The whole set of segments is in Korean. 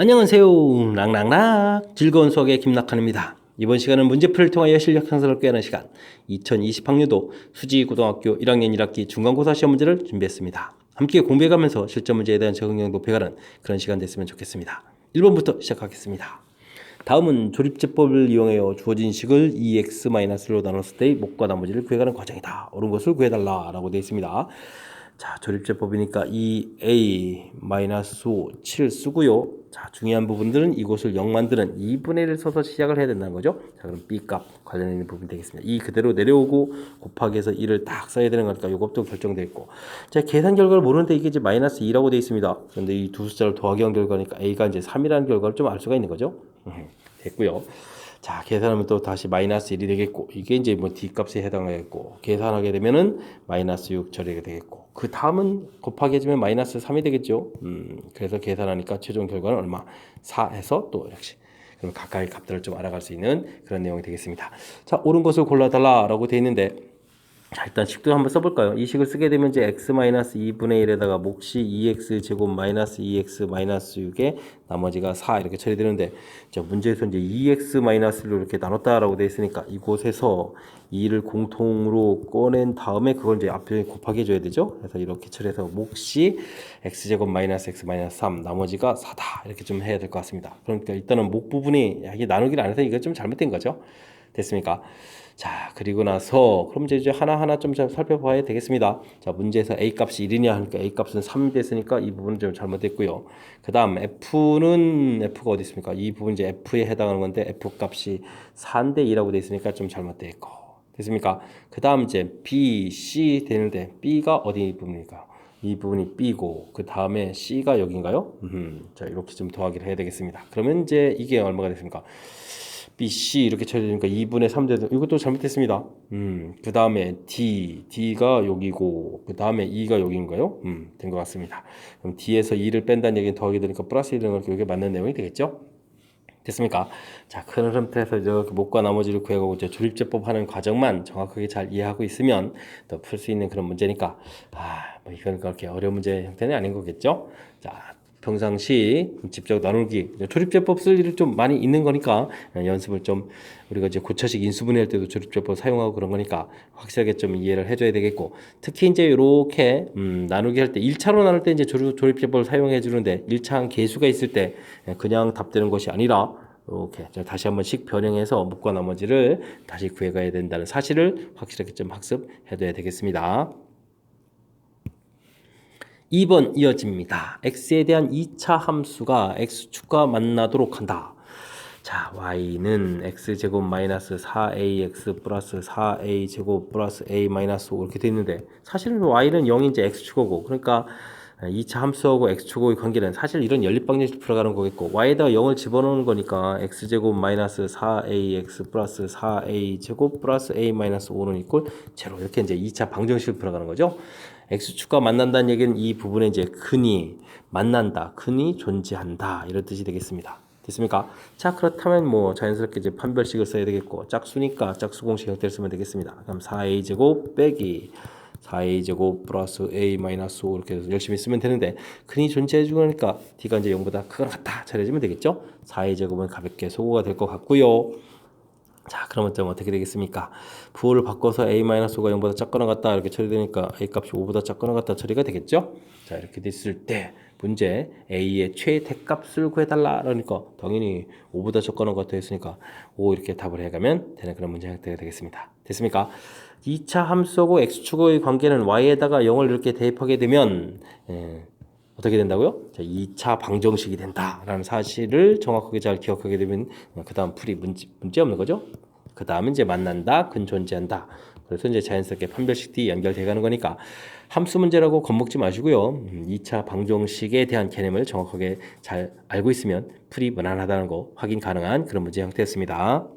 안녕하세요. 락락락 즐거운 수학의 김낙한입니다. 이번 시간은 문제풀이를 통하여 실력 향상을 꾀하는 시간 2020학년도 수지고등학교 1학년 1학기 중간고사 시험 문제를 준비했습니다. 함께 공부해가면서 실전 문제에 대한 적응력 높여가는 그런 시간 됐으면 좋겠습니다. 1번부터 시작하겠습니다. 다음은 조립제법을 이용하여 주어진 식을 2x-로 나눴을 때의 목과 나머지를 구해가는 과정이다. 옳은 것을 구해달라 라고 되어 있습니다. 자, 조립제법이니까 2a-5 7 쓰고요. 자, 중요한 부분들은 이곳을 0 만드는 2분의 1을 써서 시작을 해야 된다는 거죠. 자, 그럼 b값 관련 있는 부분이 되겠습니다. 이 그대로 내려오고 곱하기 해서 2를 딱 써야 되는 거니까 이것도 결정되어 있고. 자, 계산 결과를 모르는데 이게 이제 마이너스 2라고 되어 있습니다. 그런데 이 두 숫자를 더하기 한 결과니까 a가 이제 3이라는 결과를 좀 알 수가 있는 거죠. 됐고요. 자, 계산하면 또 다시 마이너스 1이 되겠고, 이게 이제 뭐 d값에 해당하겠고, 계산하게 되면은 마이너스 6 처리가 되겠고, 그 다음은 곱하기 해주면 마이너스 3이 되겠죠. 그래서 계산하니까 최종 결과는 얼마? 4 해서 또 역시. 그럼 각각의 값들을 좀 알아갈 수 있는 그런 내용이 되겠습니다. 자, 옳은 것을 골라달라라고 되어 있는데, 자, 일단 식도 한번 써볼까요? 이 식을 쓰게 되면 이제 x-2분의 1에다가 몫이 2x 제곱 마이너스 2x 마이너스 6에 나머지가 4 이렇게 처리되는데, 자, 문제에서 이제 2x-로 이렇게 나눴다라고 되어 있으니까 이곳에서 2를 공통으로 꺼낸 다음에 그걸 이제 앞에 곱하기 해줘야 되죠? 그래서 이렇게 처리해서 몫이 x제곱 마이너스 x 마이너스 3 나머지가 4다 이렇게 좀 해야 될 것 같습니다. 그러니까 일단은 목 부분이 이게 나누기를 안 해서 이거 좀 잘못된 거죠? 됐습니까? 자, 그리고 나서 그럼 이제 하나하나 좀 살펴봐야 되겠습니다. 자, 문제에서 a 값이 1이냐 하니까 a 값은 3이 됐으니까 이 부분은 좀 잘못됐고요. 그 다음 f는 f가 어디 있습니까? 이 부분 이제 f에 해당하는 건데 f 값이 4인데 2라고 돼 있으니까 좀 잘못됐고. 됐습니까? 그 다음 이제 b, c 되는데 b가 어디 부분입니까? 이 부분이 b고 그 다음에 c가 여기인가요? 자, 이렇게 좀 더하기를 해야 되겠습니다. 그러면 이제 이게 얼마가 됐습니까? BC 이렇게 처리되니까 2분의 3 되는 이것도 잘못했습니다. 그 다음에 D가 여기고 그 다음에 E가 여기인가요? 된 것 같습니다. 그럼 D에서 2를 뺀다는 얘기는 더하게 되니까 플러스 1을 넣고 이게 맞는 내용이 되겠죠? 됐습니까? 자, 큰 흐름에서 이렇게 목과 나머지를 구해가고 이제 조립제법 하는 과정만 정확하게 잘 이해하고 있으면 더 풀 수 있는 그런 문제니까 뭐 이건 그렇게 어려운 문제 형태는 아닌 거겠죠? 자, 평상시 직접 나누기 조립제법 쓸 일이 좀 많이 있는 거니까 연습을 좀 우리가 이제 고차식 인수분해할 때도 조립제법 사용하고 그런 거니까 확실하게 좀 이해를 해줘야 되겠고 특히 이제 이렇게 나누기 할 때 1차로 나눌 때 이제 조립제법을 사용해 주는데 1차항 계수가 있을 때 그냥 답되는 것이 아니라 이렇게 다시 한번씩 변형해서 목과 나머지를 다시 구해가야 된다는 사실을 확실하게 좀 학습해둬야 되겠습니다. 2번 이어집니다. x에 대한 2차 함수가 x축과 만나도록 한다. 자, y는 x제곱 마이너스 4ax 플러스 4a제곱 플러스 a 마이너스 5 이렇게 되어 있는데 사실은 y는 0이 이제 x축이고 그러니까 2차 함수하고 x축의 관계는 사실 이런 연립방정식 풀어가는 거겠고 y에다가 0을 집어넣는 거니까 x제곱 마이너스 4ax 플러스 4a제곱 플러스 a 마이너스 5는 이꼴 제로 이렇게 이제 2차 방정식을 풀어가는 거죠. x축과 만난다는 얘기는 이 부분에 이제 근이 만난다, 근이 존재한다 이런 뜻이 되겠습니다. 됐습니까? 자, 그렇다면 뭐 자연스럽게 이제 판별식을 써야 되겠고 짝수니까 짝수 공식 형태를 쓰면 되겠습니다. 그럼 4a제곱 빼기 4a제곱 플러스 a 마이너스 5 이렇게 해서 열심히 쓰면 되는데 근이 존재해 주니까 d가 이제 0보다 크거나 같다 차려지면 되겠죠? 4a제곱은 가볍게 소거가 될 것 같고요. 자, 그러면 좀 어떻게 되겠습니까? 부호를 바꿔서 a-5가 0보다 작거나 같다 이렇게 처리되니까 a 값이 5보다 작거나 같다 처리가 되겠죠? 자, 이렇게 됐을 때 문제 a의 최대값을 구해달라 그러니까 당연히 5보다 작거나 같다 했으니까 5 이렇게 답을 해가면 되는 그런 문제 형태가 되겠습니다. 됐습니까? 2차 함수하고 x축의 관계는 y에다가 0을 이렇게 대입하게 되면 어떻게 된다고요? 자, 2차 방정식이 된다라는 사실을 정확하게 잘 기억하게 되면 그 다음 풀이 문제 없는 거죠. 그 다음은 이제 만난다, 근 존재한다. 그래서 이제 자연스럽게 판별식 D 연결돼 가는 거니까 함수 문제라고 겁먹지 마시고요. 2차 방정식에 대한 개념을 정확하게 잘 알고 있으면 풀이 무난하다는 거 확인 가능한 그런 문제 형태였습니다.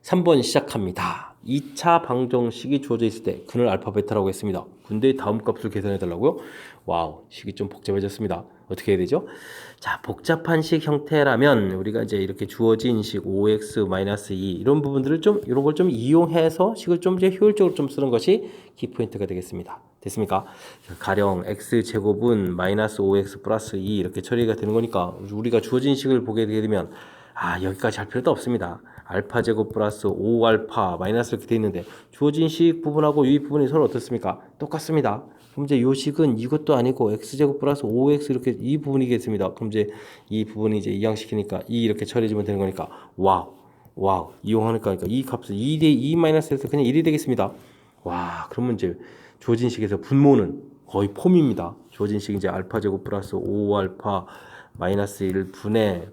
3번 시작합니다. 2차 방정식이 주어져 있을 때 근을 알파 베타라고 했습니다. 근데 다음 값을 계산해 달라고요? 와우, 식이 좀 복잡해졌습니다. 어떻게 해야 되죠? 자, 복잡한 식 형태라면 우리가 이제 이렇게 주어진 식 5x-2 이런 부분들을 좀 이런 걸 좀 이용해서 식을 좀 이제 효율적으로 좀 쓰는 것이 키포인트가 되겠습니다. 됐습니까? 가령 x제곱은 마이너스 5x 플러스 2 이렇게 처리가 되는 거니까 우리가 주어진 식을 보게 되면 여기까지 할 필요도 없습니다. 알파 제곱 플러스 5알파 마이너스 이렇게 돼 있는데 주어진 식 부분하고 이 부분이 서로 어떻습니까? 똑같습니다. 그럼 이제 요 식은 이것도 아니고 x제곱 플러스 5x 이렇게 이 부분이겠습니다. 그럼 이제 이 부분이 이제 이항시키니까 이렇게 처리해주면 되는 거니까 와우 이용하니까 이 값은 2대 2 마이너스에서 그냥 1이 되겠습니다. 와 그러면 이제 주어진 식에서 분모는 거의 폼입니다. 주어진 식 이제 알파 제곱 플러스 5알파 마이너스 1분의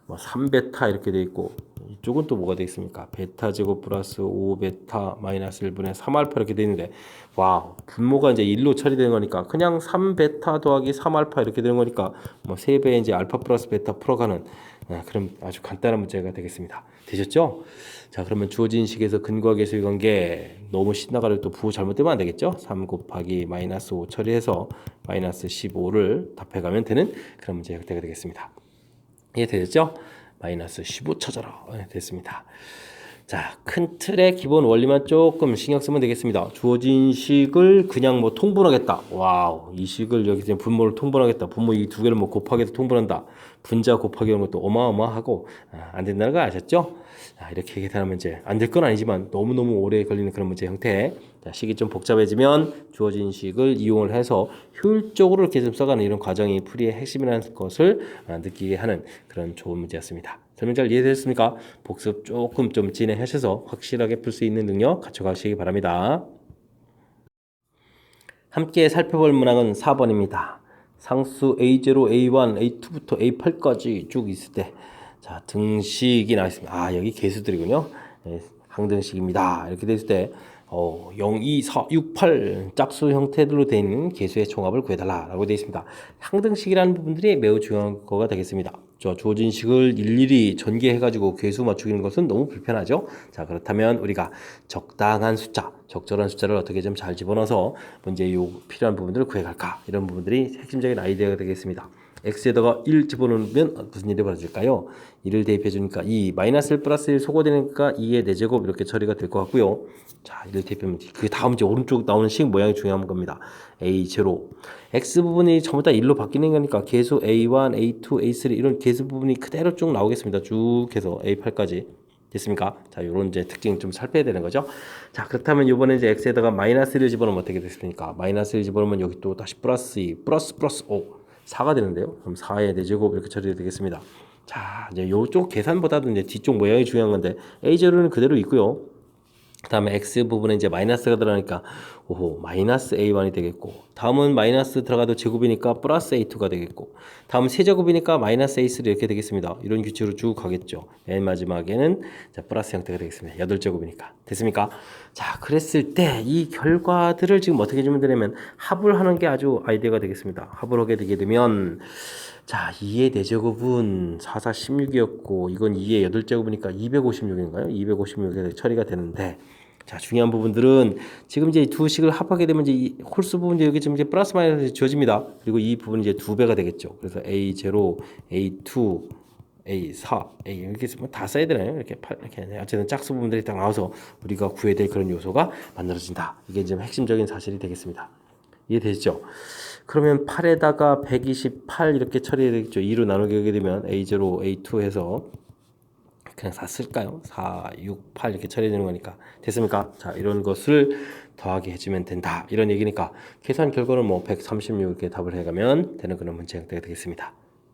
3베타 이렇게 돼 있고 이쪽은 또 뭐가 돼 있습니까? 베타 제곱 플러스 5베타 마이너스 1분의 3알파 이렇게 돼 있는데 와 분모가 이제 1로 처리되는 거니까 그냥 3베타 더하기 3알파 이렇게 되는 거니까 3배의 이제 알파 플러스 베타 풀어가는 그럼 아주 간단한 문제가 되겠습니다. 되셨죠? 자 그러면 주어진 식에서 근과 계수의 관계 너무 신나가를 또 부호 잘못되면 안 되겠죠? 3 곱하기 마이너스 5 처리해서 마이너스 15를 답해가면 되는 그런 문제 형태가 되겠습니다. 이해되셨죠? 마이너스 15 찾아라. 됐습니다. 자, 큰 틀의 기본 원리만 조금 신경 쓰면 되겠습니다. 주어진 식을 그냥 통분하겠다. 와우, 이 식을 여기서 분모를 통분하겠다. 분모 이 두 개를 곱하기해서 통분한다. 분자 곱하기 이런 것도 어마어마하고 안 된다는 거 아셨죠? 이렇게 계산하면 이제 안 될 건 아니지만 너무너무 오래 걸리는 그런 문제 형태. 자, 식이 좀 복잡해지면 주어진 식을 이용을 해서 효율적으로 이렇게 좀 써가는 이런 과정이 풀이의 핵심이라는 것을 느끼게 하는 그런 좋은 문제였습니다. 설명 잘 이해되셨습니까? 복습 조금 좀 진행하셔서 확실하게 풀 수 있는 능력 갖춰가시기 바랍니다. 함께 살펴볼 문항은 4번입니다. 상수 A0, A1, A2부터 A8까지 쭉 있을 때 자, 등식이 나와 있습니다. 여기 개수들이군요. 네, 항등식입니다. 이렇게 됐을 때 0, 2, 4, 6, 8 짝수 형태들로 되어 있는 개수의 총합을 구해달라라고 되어 있습니다. 항등식이라는 부분들이 매우 중요한 거가 되겠습니다. 주어진 식을 일일이 전개해가지고 개수 맞추기는 것은 너무 불편하죠. 자 그렇다면 우리가 적당한 숫자, 적절한 숫자를 어떻게 좀 잘 집어넣어서 문제에 필요한 부분들을 구해갈까 이런 부분들이 핵심적인 아이디어가 되겠습니다. x에다가 1 집어넣으면 무슨 일이 벌어질까요? 1을 대입해 주니까 2 마이너스 1 플러스 1 소거되니까 2의 4제곱 이렇게 처리가 될 것 같고요. 자 1을 대입하면 그 다음 이제 오른쪽 나오는 식 모양이 중요한 겁니다. A0 x 부분이 전부 다 1로 바뀌는 거니까 개수 A1, A2, A3 이런 개수 부분이 그대로 쭉 나오겠습니다. 쭉 해서 A8까지 됐습니까? 자, 요런 이제 특징 좀 살펴야 되는 거죠. 자, 그렇다면 이번에 이제 x에다가 마이너스 1을 집어넣으면 어떻게 됐습니까? 마이너스 1 집어넣으면 여기 또 다시 플러스 2, 플러스 5, 4가 되는데요. 그럼 4의 4제곱 이렇게 처리가 되겠습니다. 자, 이제 요쪽 계산보다도 이제 뒤쪽 모양이 중요한 건데 A0는 그대로 있고요. 그 다음에 x 부분에 이제 마이너스가 들어가니까 마이너스 a1이 되겠고 다음은 마이너스 들어가도 제곱이니까 플러스 a2가 되겠고 다음 세제곱이니까 마이너스 a3 이렇게 되겠습니다. 이런 규칙으로 쭉 가겠죠. 맨 마지막에는 자, 플러스 형태가 되겠습니다. 8제곱이니까 됐습니까? 자 그랬을 때 이 결과들을 지금 어떻게 해주면 되냐면 합을 하는 게 아주 아이디어가 되겠습니다. 합을 하게 되게 되면 자 2의 4제곱은 4, 4, 16이었고 이건 2의 8제곱이니까 256인가요? 256에 처리가 되는데 자 중요한 부분들은 지금 이제 두 식을 합하게 되면 이제 이 홀수 부분 여기 지금 이제 플러스 마이너스 지워집니다. 그리고 이 부분이 이제 2배가 되겠죠. 그래서 A0, A2, A4, A 이렇게 다 써야 되나요? 이렇게 어쨌든 짝수 부분들이 딱 나와서 우리가 구해야 될 그런 요소가 만들어진다. 이게 이제 핵심적인 사실이 되겠습니다. 이해되시죠? 그러면 8에다가 128 이렇게 처리해야 되겠죠. 2로 나누게 하게 되면 A0, A2 해서 그냥 4 쓸까요? 4, 6, 8 이렇게 처리되는 거니까 됐습니까? 자 이런 것을 더하게 해주면 된다 이런 얘기니까 계산 결과는 136 이렇게 답을 해가면 되는 그런 문제 형태가 되겠습니다.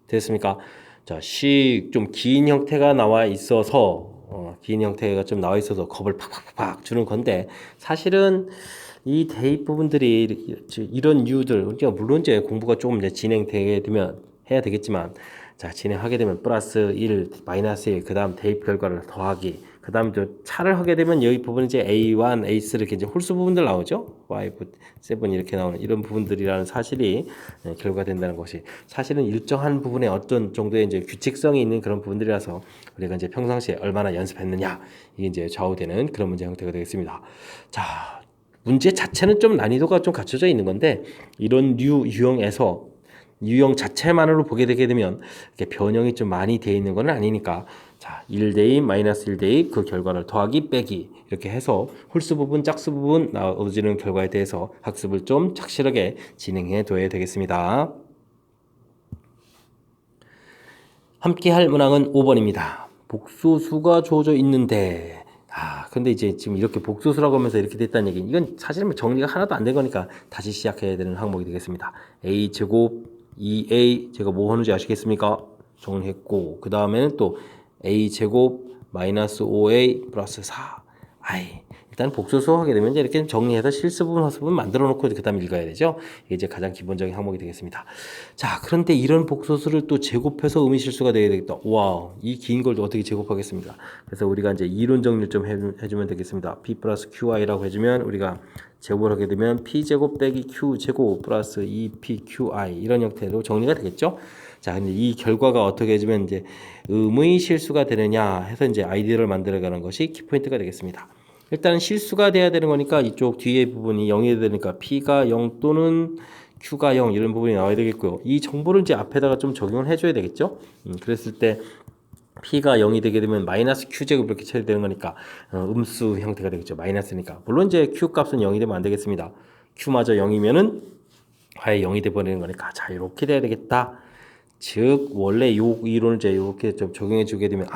됐습니까? 자 식 좀 긴 형태가 나와 있어서 긴 형태가 좀 나와 있어서 겁을 팍팍팍 주는 건데 사실은 이 대입 부분들이 이런 이유들 그러니까 물론 이제 공부가 조금 이제 진행되게 되면 해야 되겠지만 자 진행하게 되면 플러스 1, 마이너스 1, 그 다음 대입 결과를 더하기 그 다음 차를 하게 되면 여기 부분 이제 A1, A3 이렇게 이제 홀수 부분들 나오죠. 5, 7 이렇게 나오는 이런 부분들이라는 사실이 결과된다는 것이 사실은 일정한 부분에 어떤 정도의 이제 규칙성이 있는 그런 부분들이라서 우리가 이제 평상시에 얼마나 연습했느냐 이게 이제 좌우되는 그런 문제 형태가 되겠습니다. 자 문제 자체는 좀 난이도가 좀 갖춰져 있는 건데 이런 유형에서 유형 자체만으로 보게 되게 되면 이렇게 변형이 좀 많이 되어 있는 건 아니니까 자, 1대2 마이너스 1대2 그 결과를 더하기 빼기 이렇게 해서 홀수 부분 짝수 부분 얻어지는 결과에 대해서 학습을 좀 착실하게 진행해 둬야 되겠습니다. 함께 할 문항은 5번입니다. 복소수가 주어져 있는데 근데 이제 지금 이렇게 복소수라고 하면서 이렇게 됐다는 얘기는 이건 사실은 정리가 하나도 안 된 거니까 다시 시작해야 되는 항목이 되겠습니다. a제곱 2a 제가 뭐 하는지 아시겠습니까? 정리했고 그 다음에는 또 a제곱 마이너스 5a 플러스 4 일단 복소수 하게 되면 이렇게 정리해서 실수분 허수분 만들어 놓고 그 다음 읽어야 되죠. 이게 이제 가장 기본적인 항목이 되겠습니다. 자, 그런데 이런 복소수를 또 제곱해서 의미실수가 되어야 되겠다. 와, 이 긴 걸 어떻게 제곱하겠습니다. 그래서 우리가 이제 이론 정리를 좀 해주면 되겠습니다. p 플러스 qi라고 해주면 우리가 제곱을 하게 되면 p제곱 빼기 q제곱 플러스 2pqi 이런 형태로 정리가 되겠죠. 자, 근데 이 결과가 어떻게 해주면 이제 의미실수가 되느냐 해서 이제 아이디어를 만들어가는 것이 키포인트가 되겠습니다. 일단은 실수가 돼야 되는 거니까 이쪽 뒤에 부분이 0이 되니까 P가 0 또는 Q가 0 이런 부분이 나와야 되겠고요. 이 정보를 이제 앞에다가 좀 적용을 해줘야 되겠죠. 그랬을 때 P가 0이 되게 되면 마이너스 Q제곱 이렇게 처리되는 거니까 음수 형태가 되겠죠. 마이너스니까. 물론 이제 Q 값은 0이 되면 안 되겠습니다. Q마저 0이면은 아예 0이 돼버리는 거니까 자 이렇게 돼야 되겠다. 즉 원래 요 이론을 이제 이렇게 좀 적용해 주게 되면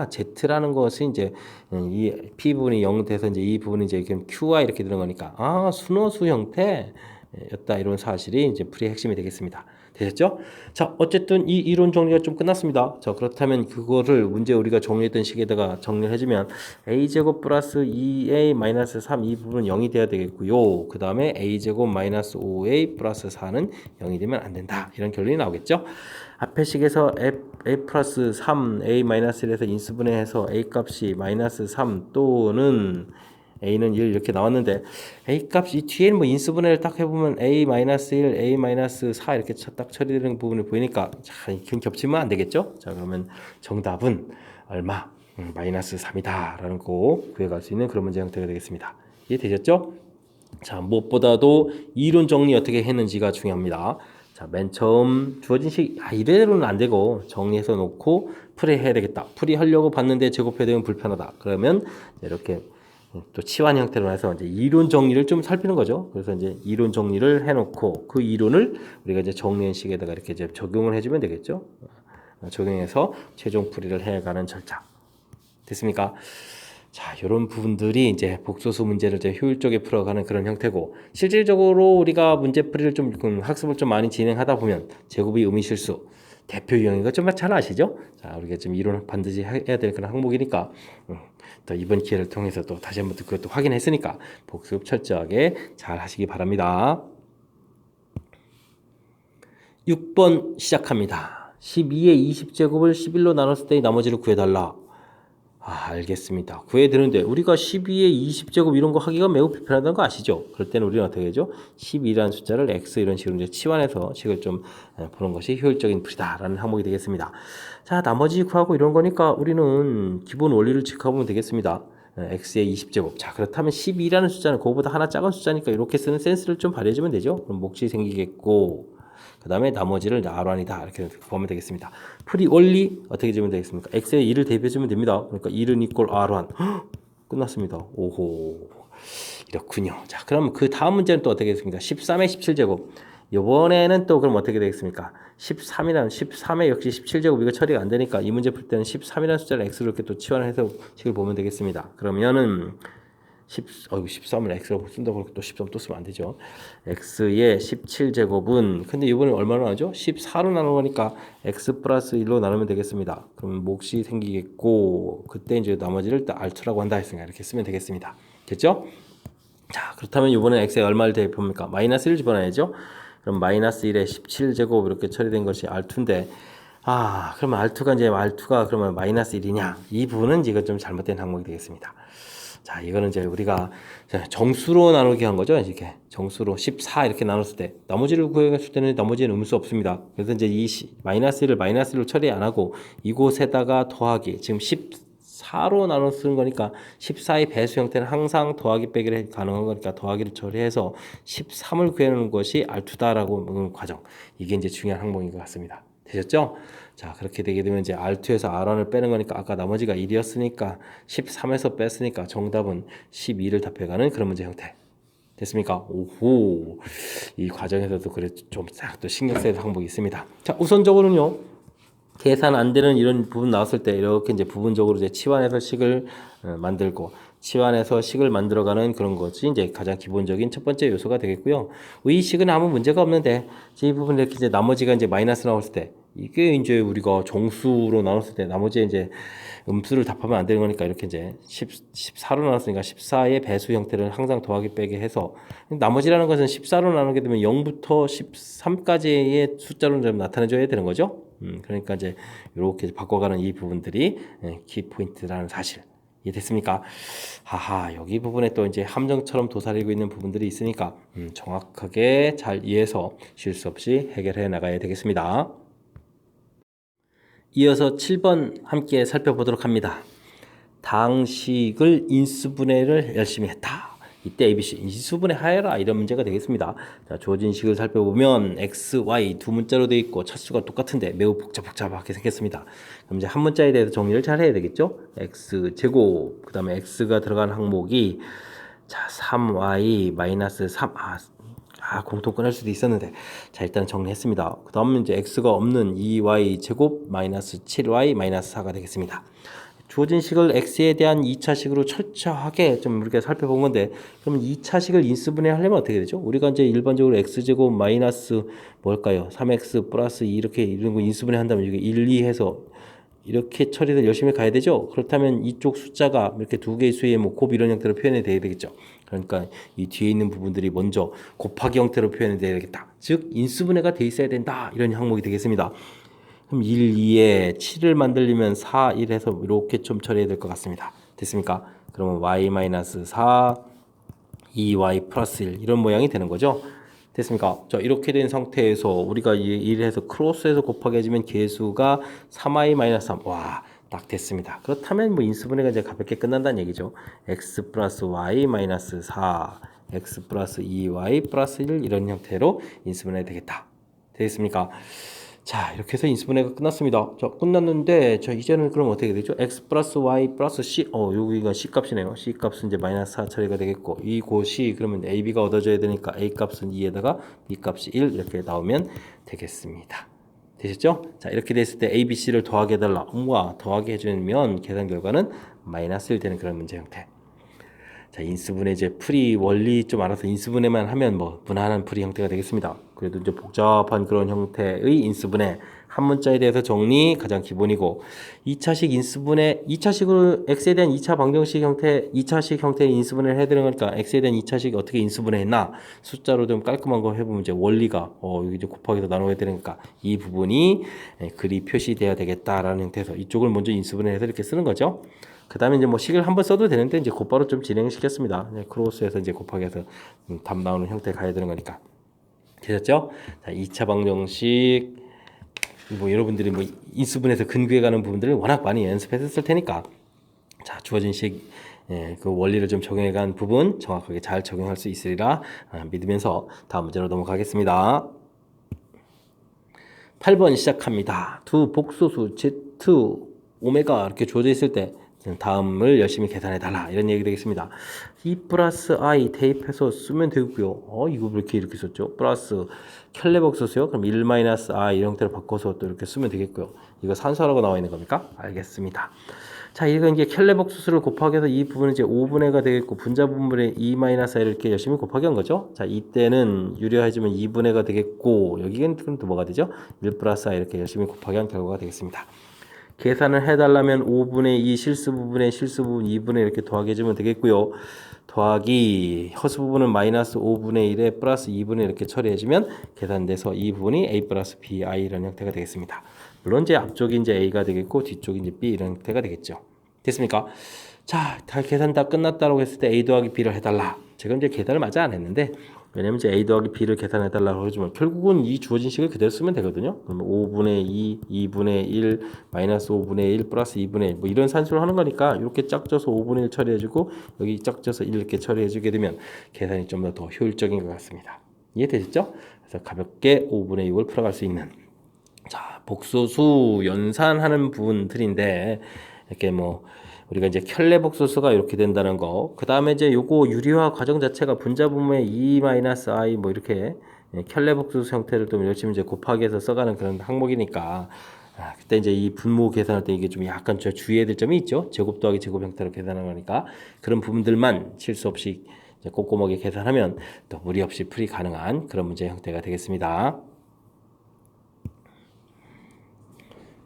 Z라는 것이 이제 이 P 부분이 0 돼서 이제 이 부분이 이제 Q가 이렇게 되는 거니까 순호수 형태였다 이런 사실이 이제 풀이의 핵심이 되겠습니다. 되셨죠? 자, 어쨌든 이 이론 정리가 좀 끝났습니다. 자, 그렇다면 그거를 문제 우리가 정리했던 식에다가 정리를 해주면 a제곱 플러스 2a 마이너스 3 이 부분은 0이 돼야 되겠고요. 그 다음에 a제곱 마이너스 5a 플러스 4는 0이 되면 안 된다. 이런 결론이 나오겠죠? 앞에 식에서 a 플러스 3, a 마이너스 1에서 인수분해해서 a 값이 마이너스 3 또는 a는 1 이렇게 나왔는데 a 값 이 뒤에는 뭐 인수분해를 딱 해보면 a-1, a-4 이렇게 딱 처리되는 부분이 보이니까 자, 이건 겹치면 안 되겠죠? 자, 그러면 정답은 얼마? 마이너스 3이다 라는 거 구해갈 수 있는 그런 문제 형태가 되겠습니다. 이해되셨죠? 자, 무엇보다도 이론 정리 어떻게 했는지가 중요합니다. 자, 맨 처음 주어진 식 이대로는 안 되고 정리해서 놓고 풀이해야 되겠다. 풀이하려고 봤는데 제곱해야 되면 불편하다. 그러면 이렇게 또 치환 형태로 해서 이제 이론 정리를 좀 살피는 거죠. 그래서 이제 이론 정리를 해놓고 그 이론을 우리가 이제 정리한 식에다가 이렇게 이제 적용을 해주면 되겠죠. 적용해서 최종 풀이를 해가는 절차. 됐습니까? 자, 이런 부분들이 이제 복소수 문제를 이제 효율적으로 풀어가는 그런 형태고, 실질적으로 우리가 문제풀이를 좀 학습을 좀 많이 진행하다 보면 제곱이 의미실수 대표 유형인 거 좀 잘 아시죠? 자, 우리가 좀 이론 반드시 해야 될 그런 항목이니까 또 이번 기회를 통해서 또 다시 한번 그것도 확인했으니까 복습 철저하게 잘 하시기 바랍니다. 6번 시작합니다. 12의 20제곱을 11로 나눴을 때 나머지를 구해달라. 알겠습니다. 구해야 되는데 우리가 12의 20제곱 이런 거 하기가 매우 불편하다는 거 아시죠? 그럴 때는 우리는 어떻게 하죠? 12라는 숫자를 x 이런 식으로 이제 치환해서 식을 좀 보는 것이 효율적인 풀이다라는 항목이 되겠습니다. 자, 나머지 구하고 이런 거니까 우리는 기본 원리를 지켜보면 되겠습니다. x의 20제곱. 자, 그렇다면 12라는 숫자는 그거보다 하나 작은 숫자니까 이렇게 쓰는 센스를 좀 발휘해주면 되죠. 그럼 몫이 생기겠고 그 다음에 나머지를 R1이다 이렇게 보면 되겠습니다. 풀이 원리 어떻게 주면 되겠습니까? x에 2를 대입해주면 됩니다. 그러니까 1은 이꼴 R1 끝났습니다. 오호 이렇군요. 자, 그럼 그 다음 문제는 또 어떻게 되겠습니까? 13의 17제곱. 이번에는 또 그럼 어떻게 되겠습니까? 13의 역시 17제곱 이거 처리가 안 되니까 이 문제 풀 때는 13이라는 숫자를 x로 이렇게 또 치환을 해서 식을 보면 되겠습니다. 그러면은 13을 x라고 쓴다고 그렇게 또 13 또 쓰면 안 되죠. x의 17제곱은 근데 이번에 얼마나 나오죠? 14로 나누니까 x 플러스 1로 나누면 되겠습니다. 그럼 몫이 생기겠고 그때 이제 나머지를 R2라고 한다 했으니까 이렇게 쓰면 되겠습니다. 됐죠? 자, 그렇다면 이번에 x에 얼마를 대입합니까? 마이너스 1 집어넣어야죠. 그럼 마이너스 1에 17제곱 이렇게 처리된 것이 R2인데 그러면 R2가 그러면 마이너스 1이냐? 이 부분은 이거 좀 잘못된 항목이 되겠습니다. 자, 이거는 이제 우리가 정수로 나누게 한 거죠. 이렇게 정수로 14 이렇게 나눴을 때 나머지를 구했을 때는 나머지는 음수 없습니다. 그래서 이제 이 마이너스를 마이너스로 처리 안 하고 이곳에다가 더하기 지금 14로 나눠 쓰는 거니까 14의 배수 형태는 항상 더하기 빼기를 가능한 거니까 더하기를 처리해서 13을 구해놓는 것이 R2다라고 하는 과정. 이게 이제 중요한 항목인 것 같습니다. 되셨죠? 자, 그렇게 되게 되면 이제 R2에서 R1을 빼는 거니까 아까 나머지가 1이었으니까 13에서 뺐으니까 정답은 12를 답해가는 그런 문제 형태. 됐습니까? 오호. 이 과정에서도 그래 좀 싹 또 신경 써야 될 항목이 있습니다. 자, 우선적으로는요. 계산 안 되는 이런 부분 나왔을 때 이렇게 이제 부분적으로 이제 치환해서 식을 만들고 치환해서 식을 만들어가는 그런 것이 이제 가장 기본적인 첫 번째 요소가 되겠고요. 이 식은 아무 문제가 없는데 이 부분 이렇게 이제 나머지가 이제 마이너스 나왔을 때 이게 이제 우리가 정수로 나눴을 때 나머지 이제 음수를 답하면 안 되는 거니까 이렇게 이제 14로 나눴으니까 14의 배수 형태를 항상 더하기 빼기 해서 나머지라는 것은 14로 나누게 되면 0부터 13까지의 숫자로 좀 나타내줘야 되는 거죠. 그러니까 이제 이렇게 바꿔가는 이 부분들이 키포인트라는 사실 이해됐습니까? 하하 여기 부분에 또 이제 함정처럼 도사리고 있는 부분들이 있으니까 정확하게 잘 이해해서 실수 없이 해결해 나가야 되겠습니다. 이어서 7번 함께 살펴보도록 합니다. 당식을 인수분해를 열심히 했다. 이때 ABC 인수분해 하여라 이런 문제가 되겠습니다. 자, 주어진 식을 살펴보면 X, Y 두 문자로 되어 있고 차수가 똑같은데 매우 복잡하게 생겼습니다. 그럼 이제 한 문자에 대해서 정리를 잘 해야 되겠죠? X 제곱 그 다음에 X가 들어간 항목이 자 3Y-3 공통 끊을 수도 있었는데 자 일단 정리했습니다. 그 다음은 이제 x가 없는 2y 제곱 마이너스 7y 마이너스 4가 되겠습니다. 주어진 식을 x에 대한 2차식으로 철저하게 좀 이렇게 살펴본 건데 그럼 2차식을 인수분해 하려면 어떻게 되죠? 우리가 이제 일반적으로 x제곱 마이너스 뭘까요? 3x 플러스 2 이렇게 이런 거 인수분해 한다면 이게 1, 2 해서 이렇게 처리를 열심히 가야 되죠. 그렇다면 이쪽 숫자가 이렇게 두 개의 수의 뭐 곱 이런 형태로 표현이 돼야 되겠죠. 그러니까 이 뒤에 있는 부분들이 먼저 곱하기 형태로 표현이 돼야 되겠다. 즉 인수분해가 돼 있어야 된다. 이런 항목이 되겠습니다. 그럼 1, 2에 7을 만들려면 4, 1 해서 이렇게 좀 처리해야 될 것 같습니다. 됐습니까? 그러면 y-4, 2y 플러스 1 이런 모양이 되는 거죠. 됐습니까? 자, 이렇게 된 상태에서 우리가 일을 해서 크로스해서 곱하기 해주면 개수가 3i-3. 와, 딱 됐습니다. 그렇다면 뭐 인수분해가 이제 가볍게 끝난다는 얘기죠. x 플러스 y-4, x 플러스 2y 플러스 1 이런 형태로 인수분해 되겠다. 되겠습니까? 자, 이렇게 해서 인수분해가 끝났습니다. 자, 끝났는데, 자, 이제는 그럼 어떻게 되죠? x 플러스 y 플러스 c, 여기가 c 값이네요. c 값은 이제 마이너스 4 처리가 되겠고, 이곳이 그러면 a, b가 얻어져야 되니까 a 값은 2에다가 b 값이 1 이렇게 나오면 되겠습니다. 되셨죠? 자, 이렇게 됐을 때 a, b, c를 더하게 해달라. 더하게 해주면 계산 결과는 마이너스 1 되는 그런 문제 형태. 자, 인수분해 이제 풀이 원리 좀 알아서 인수분해만 하면 뭐 무난한 풀이 형태가 되겠습니다. 그래도 이제 복잡한 그런 형태의 인수분해 한 문자에 대해서 정리 가장 기본이고 2차식 인수분해 2차식으로 x에 대한 2차 방정식 형태 2차식 형태의 인수분해를 해야 되는 거니까 x에 대한 2차식 어떻게 인수분해 했나 숫자로 좀 깔끔한 거 해보면 이제 원리가 여기 이제 곱하기해서 나눠야 되니까 이 부분이 글이 표시돼야 되겠다라는 형태에서 이쪽을 먼저 인수분해해서 이렇게 쓰는 거죠. 그 다음에 이제 뭐 식을 한번 써도 되는데 이제 곧바로 좀 진행시켰습니다. 크로스해서 이제 곱하기해서 답 나오는 형태 가야 되는 거니까. 되셨죠? 자, 2차 방정식 뭐 여러분들이 뭐 인수분해에서 근구해 가는 부분들을 워낙 많이 연습했을 테니까 자, 주어진 식 그 원리를 좀 적용해 간 부분 정확하게 잘 적용할 수 있으리라 믿으면서 다음 문제로 넘어가겠습니다. 8번 시작합니다. 두 복소수 Z, 오메가 이렇게 주어져 있을 때 다음을 열심히 계산해 달라 이런 얘기 되겠습니다. 2 플러스 i 대입해서 쓰면 되고요. 이거 왜 이렇게 썼죠? 플러스 켈레벅 썼어요. 그럼 1 마이너스 i 이런 형태로 바꿔서 또 이렇게 쓰면 되겠고요. 이거 산수하라고 나와 있는 겁니까? 알겠습니다. 자, 이거 이제 켈레벅 수술을 곱하기 해서 이 부분은 이제 5분의 가 되겠고 분자 부분에 2 마이너스 i를 이렇게 열심히 곱하기 한 거죠. 자, 이때는 유리해지면 2분의 가 되겠고 여기는 또 뭐가 되죠? 1 플러스 i 이렇게 열심히 곱하기 한 결과가 되겠습니다. 계산을 해달라면 5분의 2 실수 부분 2분의 이렇게 더하기 해주면 되겠고요. 더하기 허수 부분은 마이너스 5분의 1에 플러스 2분의 이렇게 처리해주면 계산돼서 이 부분이 a 플러스 b i 이런 형태가 되겠습니다. 물론 이제 앞쪽이 이제 a가 되겠고 뒤쪽이 이제 b 이런 형태가 되겠죠. 됐습니까? 자, 다 계산 다 끝났다고 했을 때 a 더하기 b를 해달라. 제가 이제 계산을 마저 안 했는데 왜냐면 이제 a 더하기 b를 계산해달라고 해주면 결국은 이 주어진 식을 그대로 쓰면 되거든요. 그러면 5분의 2, 2분의 1, 마이너스 5분의 1, 플러스 2분의 1 뭐 이런 산수를 하는 거니까 이렇게 짝져서 5분의 1 처리해주고 여기 짝져서 1 이렇게 처리해주게 되면 계산이 좀 더 효율적인 것 같습니다. 이해되셨죠? 그래서 가볍게 5분의 6을 풀어갈 수 있는 자 복소수 연산하는 부분들인데 이렇게 뭐 우리가 이제 켤레 복소수가 이렇게 된다는 거. 그 다음에 이제 요거 유리화 과정 자체가 분자분모의 E-I 뭐 이렇게 켤레 복소수 형태를 또 열심히 이제 곱하기 해서 써가는 그런 항목이니까 그때 이제 이 분모 계산할 때 이게 좀 약간 주의해야 될 점이 있죠. 제곱 더하기 제곱 형태로 계산하는 거니까 그런 부분들만 실수 없이 이제 꼼꼼하게 계산하면 또 무리 없이 풀이 가능한 그런 문제 형태가 되겠습니다.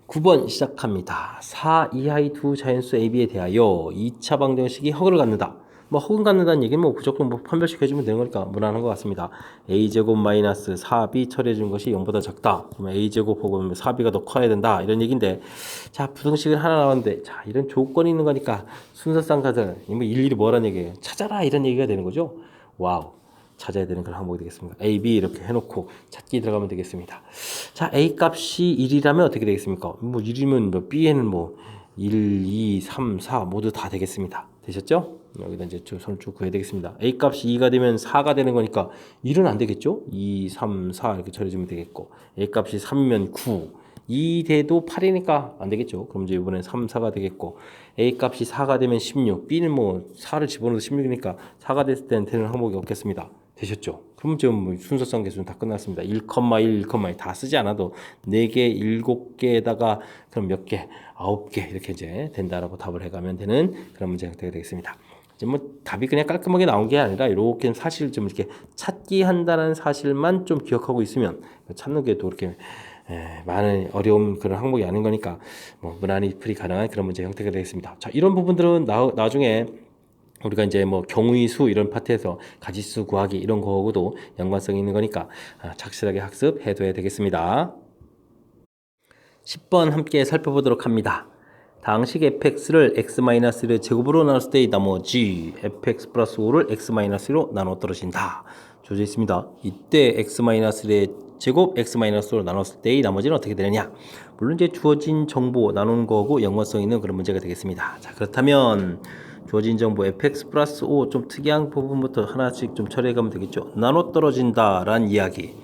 9번 시작합니다. 4 이하의 두 자연수 AB에 대하여 2차 방정식이 허그를 갖는다. 뭐 허근 갖는다는 얘기는 뭐 무조건 뭐 판별식 해주면 되는 거니까 무난한 것 같습니다. a제곱 마이너스 4b 처리해 준 것이 0보다 작다. 그러면 a제곱 혹은 4b가 더 커야 된다. 이런 얘기인데 자 부등식은 하나 나왔는데 자 이런 조건이 있는 거니까 순서상 가서 뭐 일일이 뭐라는 얘기예요. 찾아라 이런 얘기가 되는 거죠. 와우. 찾아야 되는 그런 항목이 되겠습니다. A, B 이렇게 해놓고 찾기 들어가면 되겠습니다. 자, A 값이 1이라면 어떻게 되겠습니까? 뭐 1이면 뭐 B에는 뭐 1, 2, 3, 4 모두 다 되겠습니다. 되셨죠? 여기다 이제 손을 쭉 그어야 되겠습니다. A 값이 2가 되면 4가 되는 거니까 1은 안 되겠죠? 2, 3, 4 이렇게 처리해주면 되겠고 A 값이 3이면 9 2 돼도 8이니까 안 되겠죠. 그럼 이제 이번엔 3, 4가 되겠고 A 값이 4가 되면 16 B는 뭐 4를 집어넣어도 16이니까 4가 됐을 때는 되는 항목이 없겠습니다. 되셨죠? 그럼 지금 뭐 순서상 계수는 다 끝났습니다. 1, 1, 1, 다 쓰지 않아도 4개, 7개에다가 그럼 몇 개, 9개 이렇게 이제 된다라고 답을 해가면 되는 그런 문제 형태가 되겠습니다. 이제 뭐 답이 그냥 깔끔하게 나온 게 아니라 이렇게 사실 좀 이렇게 찾기 한다는 사실만 좀 기억하고 있으면 찾는 게 또 이렇게 많은 어려운 그런 항목이 아닌 거니까 뭐 무난히 풀이 가능한 그런 문제 형태가 되겠습니다. 자, 이런 부분들은 나중에 우리가 이제 뭐 경우의 수 이런 파트에서 가지수 구하기 이런 거하고도 연관성이 있는 거니까 착실하게 학습해둬야 되겠습니다. 10번 함께 살펴보도록 합니다. 당식 fx를 x-1의 제곱으로 나눴을 때의 나머지 fx 플러스 5를 x-1로 나눠 떨어진다. 주어져 있습니다. 이때 x-1의 제곱 x-5로 나눴을 때의 나머지는 어떻게 되느냐. 물론 이제 주어진 정보 나누는 거하고 연관성 있는 그런 문제가 되겠습니다. 자, 그렇다면 주어진 정보 fx 플러스 5 좀 특이한 부분부터 하나씩 좀 처리해 가면 되겠죠. 나눠 떨어진다 라는 이야기.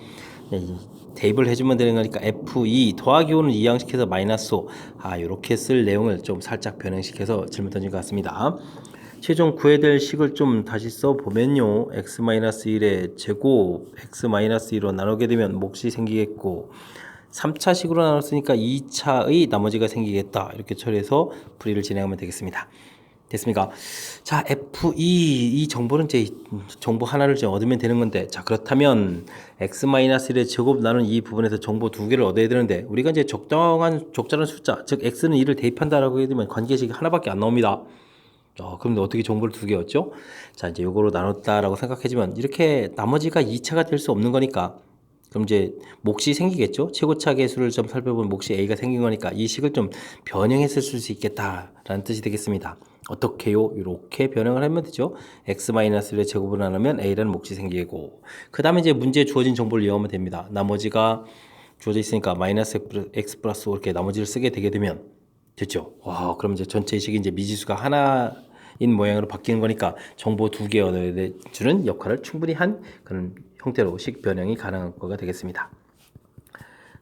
대입을 해주면 되는 거니까 F2 더하기 5는 이항시켜서 마이너스 5 이렇게 쓸 내용을 좀 살짝 변형시켜서 질문 던진 것 같습니다. 최종 구해야 될 식을 좀 다시 써보면요. x-1의 제곱 x-2로 나누게 되면 몫이 생기겠고 3차식으로 나눴으니까 2차의 나머지가 생기겠다. 이렇게 처리해서 풀이를 진행하면 되겠습니다. 됐습니까? 자, F2 이 정보는 이제 정보 하나를 좀 얻으면 되는 건데 자 그렇다면 x-1의 제곱 나눈 이 부분에서 정보 두 개를 얻어야 되는데 우리가 이제 적당한 적절한 숫자 즉 x는 2를 대입한다라고 하게 되면 관계식이 하나밖에 안 나옵니다. 그럼 어떻게 정보를 두 개 얻죠? 자 이제 요거로 나눴다라고 생각해주면 이렇게 나머지가 2차가 될 수 없는 거니까 그럼 이제 몫이 생기겠죠? 최고차 계수를 좀 살펴보면 몫이 a가 생긴 거니까 이 식을 좀 변형해서 쓸 수 있겠다라는 뜻이 되겠습니다. 어떻게요? 이렇게 변형을 하면 되죠. x-를 제곱으로 나누면 a라는 몫이 생기고 그 다음에 이제 문제에 주어진 정보를 이용하면 됩니다. 나머지가 주어져 있으니까 마이너스 x 플러스 5 이렇게 나머지를 쓰게 되게 되면 됐죠. 와, 그럼 이제 전체 식이 이제 미지수가 하나인 모양으로 바뀌는 거니까 정보 두 개 얻어야 주는 역할을 충분히 한 그런 형태로 식 변형이 가능한 거가 되겠습니다.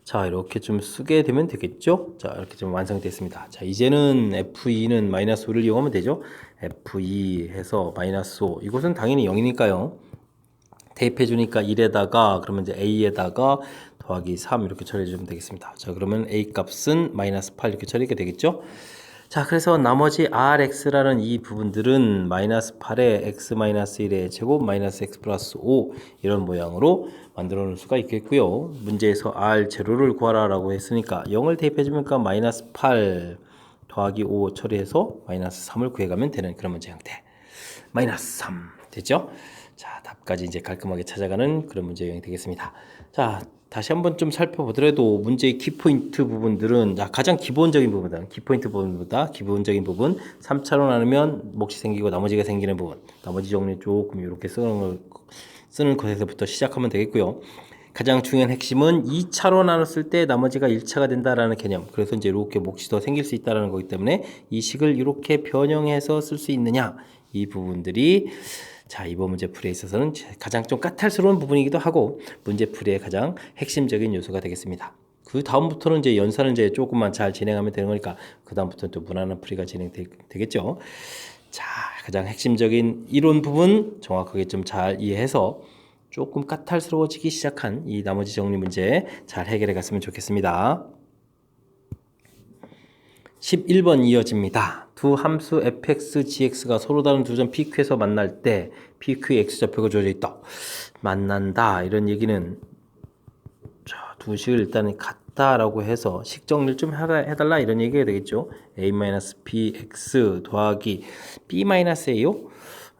자, 이렇게 좀 쓰게 되면 되겠죠? 자, 이렇게 좀 완성됐습니다. 자, 이제는 F2는 마이너스 5를 이용하면 되죠? F2 해서 마이너스 5. 이것은 당연히 0이니까요. 대입해 주니까 1에다가 그러면 이제 A에다가 더하기 3 이렇게 처리해 주면 되겠습니다. 자, 그러면 A 값은 마이너스 8 이렇게 처리가 되겠죠? 자, 그래서 나머지 RX라는 이 부분들은 마이너스 8에 X-1의 제곱 마이너스 X 플러스 5 이런 모양으로 만들어 놓을 수가 있겠고요. 문제에서 R 제로를 구하라 라고 했으니까 0을 대입해 주면 마이너스 8 더하기 5 처리해서 마이너스 3을 구해가면 되는 그런 문제 형태. 마이너스 3 됐죠? 자, 답까지 이제 깔끔하게 찾아가는 그런 문제 유형이 되겠습니다. 자, 다시 한번 좀 살펴보더라도 문제의 키포인트 부분들은 가장 기본적인 부분이다. 키포인트 부분보다 기본적인 부분 3차로 나누면 몫이 생기고 나머지가 생기는 부분 나머지 정리 조금 이렇게 쓰는 것에서부터 시작하면 되겠고요. 가장 중요한 핵심은 2차로 나눴을 때 나머지가 1차가 된다라는 개념. 그래서 이제 이렇게 몫이 더 생길 수 있다는 거기 때문에 이 식을 이렇게 변형해서 쓸 수 있느냐 이 부분들이 자, 이번 문제 풀이에 있어서는 가장 좀 까탈스러운 부분이기도 하고 문제 풀이의 가장 핵심적인 요소가 되겠습니다. 그 다음부터는 이제 연산을 이제 조금만 잘 진행하면 되는 거니까 그 다음부터는 또 무난한 풀이가 진행되겠죠. 자, 가장 핵심적인 이론 부분 정확하게 좀 잘 이해해서 조금 까탈스러워지기 시작한 이 나머지 정리 문제 잘 해결해 갔으면 좋겠습니다. 11번 이어집니다. 두 함수 fx, gx가 서로 다른 두 점 PQ에서 만날 때 PQ의 x좌표가 주어져 있다. 만난다 이런 얘기는 자, 두 식을 일단 같다라고 해서 식 정리를 좀 해달라 이런 얘기가 되겠죠. a-bx 더하기 b-a요?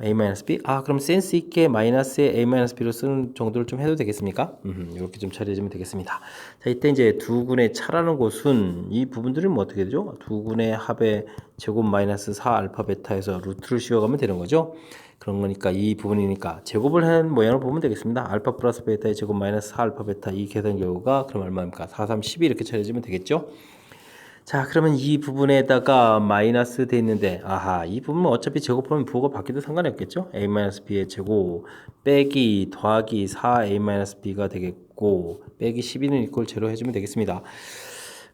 a-b? 아, 그럼 센스 있게 마이너스에 a-b로 쓰는 정도를 좀 해도 되겠습니까? 이렇게 좀 처리해주면 되겠습니다. 자, 이때 이제 두 군의 차라는 것은 이 부분들은 뭐 어떻게 되죠? 두 군의 합의 제곱 마이너스 4 알파 베타에서 루트를 씌워가면 되는 거죠. 그런 거니까 이 부분이니까 제곱을 한 모양을 보면 되겠습니다. 알파 플러스 베타의 제곱 마이너스 4 알파 베타 이 계산 결과가 그럼 얼마입니까? 4, 3, 12 이렇게 처리해주면 되겠죠. 자, 그러면 이 부분에다가 마이너스 돼 있는데 아하, 이 부분은 어차피 제곱하면 부호가 바뀌어도 상관이 없겠죠. a-b의 제곱 빼기 더하기 4a-b가 되겠고 빼기 12는 이꼴 제로 해주면 되겠습니다.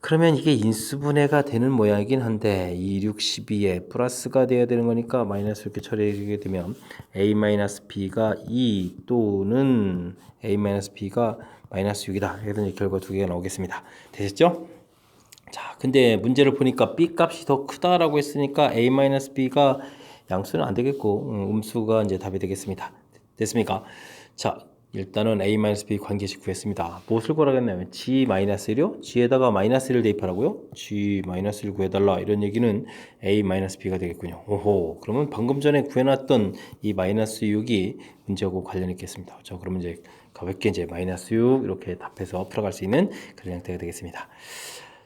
그러면 이게 인수분해가 되는 모양이긴 한데 2, 6, 12에 플러스가 돼야 되는 거니까 마이너스 이렇게 처리하게 되면 a-b가 2 또는 a-b가 마이너스 6이다. 그래서 이제 결과 두 개가 나오겠습니다. 되셨죠? 자, 근데 문제를 보니까 b 값이 더 크다라고 했으니까 a-b가 양수는 안 되겠고 음수가 이제 답이 되겠습니다. 됐습니까? 자, 일단은 a-b 관계식 구했습니다. 무엇을 구하라겠나요? g-1이요? g에다가 마이너스 1을 대입하라고요? g-1 구해달라 이런 얘기는 a-b가 되겠군요. 오호, 그러면 방금 전에 구해놨던 이 마이너스 6이 문제하고 관련이 있겠습니다. 그렇죠? 그러면 이제 가볍게 이제 마이너스 6 이렇게 답해서 풀어갈 수 있는 그런 형태가 되겠습니다.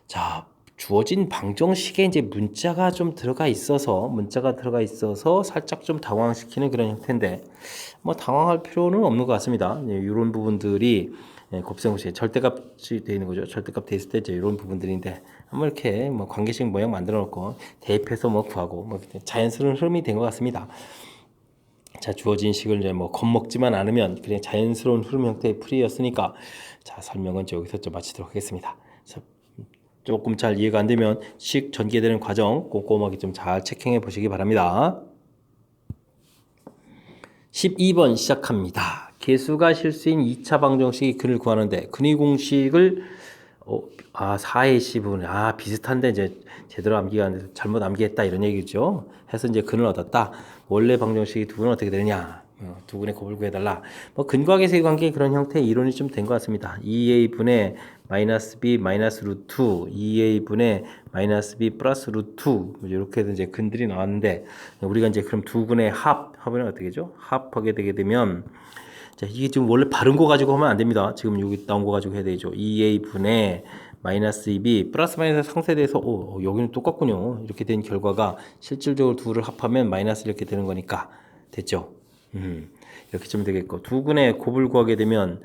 자, 주어진 방정식에 이제 문자가 들어가 있어서 살짝 좀 당황시키는 그런 형태인데 뭐 당황할 필요는 없는 것 같습니다. 이런 부분들이 곱셈공식에 절대값이 되어 있는 거죠. 절대값 돼 있을 때 이제 이런 부분들인데 한번 이렇게 뭐 관계식 모양 만들어 놓고 대입해서 뭐 구하고 뭐 자연스러운 흐름이 된 것 같습니다. 자, 주어진 식을 이제 뭐 겁먹지만 않으면 그냥 자연스러운 흐름 형태의 풀이였으니까 자, 설명은 여기서 좀 마치도록 하겠습니다. 자, 조금 잘 이해가 안 되면 식 전개되는 과정 꼼꼼하게 좀 잘 체킹해 보시기 바랍니다. 12번 시작합니다. 개수가 실수인 2차 방정식이 근을 구하는데 근의 공식을 4의 C분을 비슷한데 이제 제대로 암기가 안 돼서 잘못 암기했다 이런 얘기죠. 해서 이제 근을 얻었다. 원래 방정식이 두 분은 어떻게 되느냐? 두 분의 곱을 구해달라. 뭐 근과계수의 관계 그런 형태의 이론이 좀 된 것 같습니다. 2a분의 마이너스 b 마이너스 루트 2a분의 마이너스 b 플러스 루트 이렇게 이제 근들이 나왔는데 우리가 이제 그럼 두 분의 합은 어떻게 되죠? 합하게 되게 되면 자, 이게 지금 원래 바른 거 가지고 하면 안 됩니다. 지금 여기 나온 거 가지고 해야 되죠. 2a분의 마이너스 2b 플러스 마이너스 상쇄돼서 여기는 똑같군요. 이렇게 된 결과가 실질적으로 둘을 합하면 마이너스 이렇게 되는 거니까 됐죠. 이렇게 좀 되겠고 두 근의 곱을 구하게 되면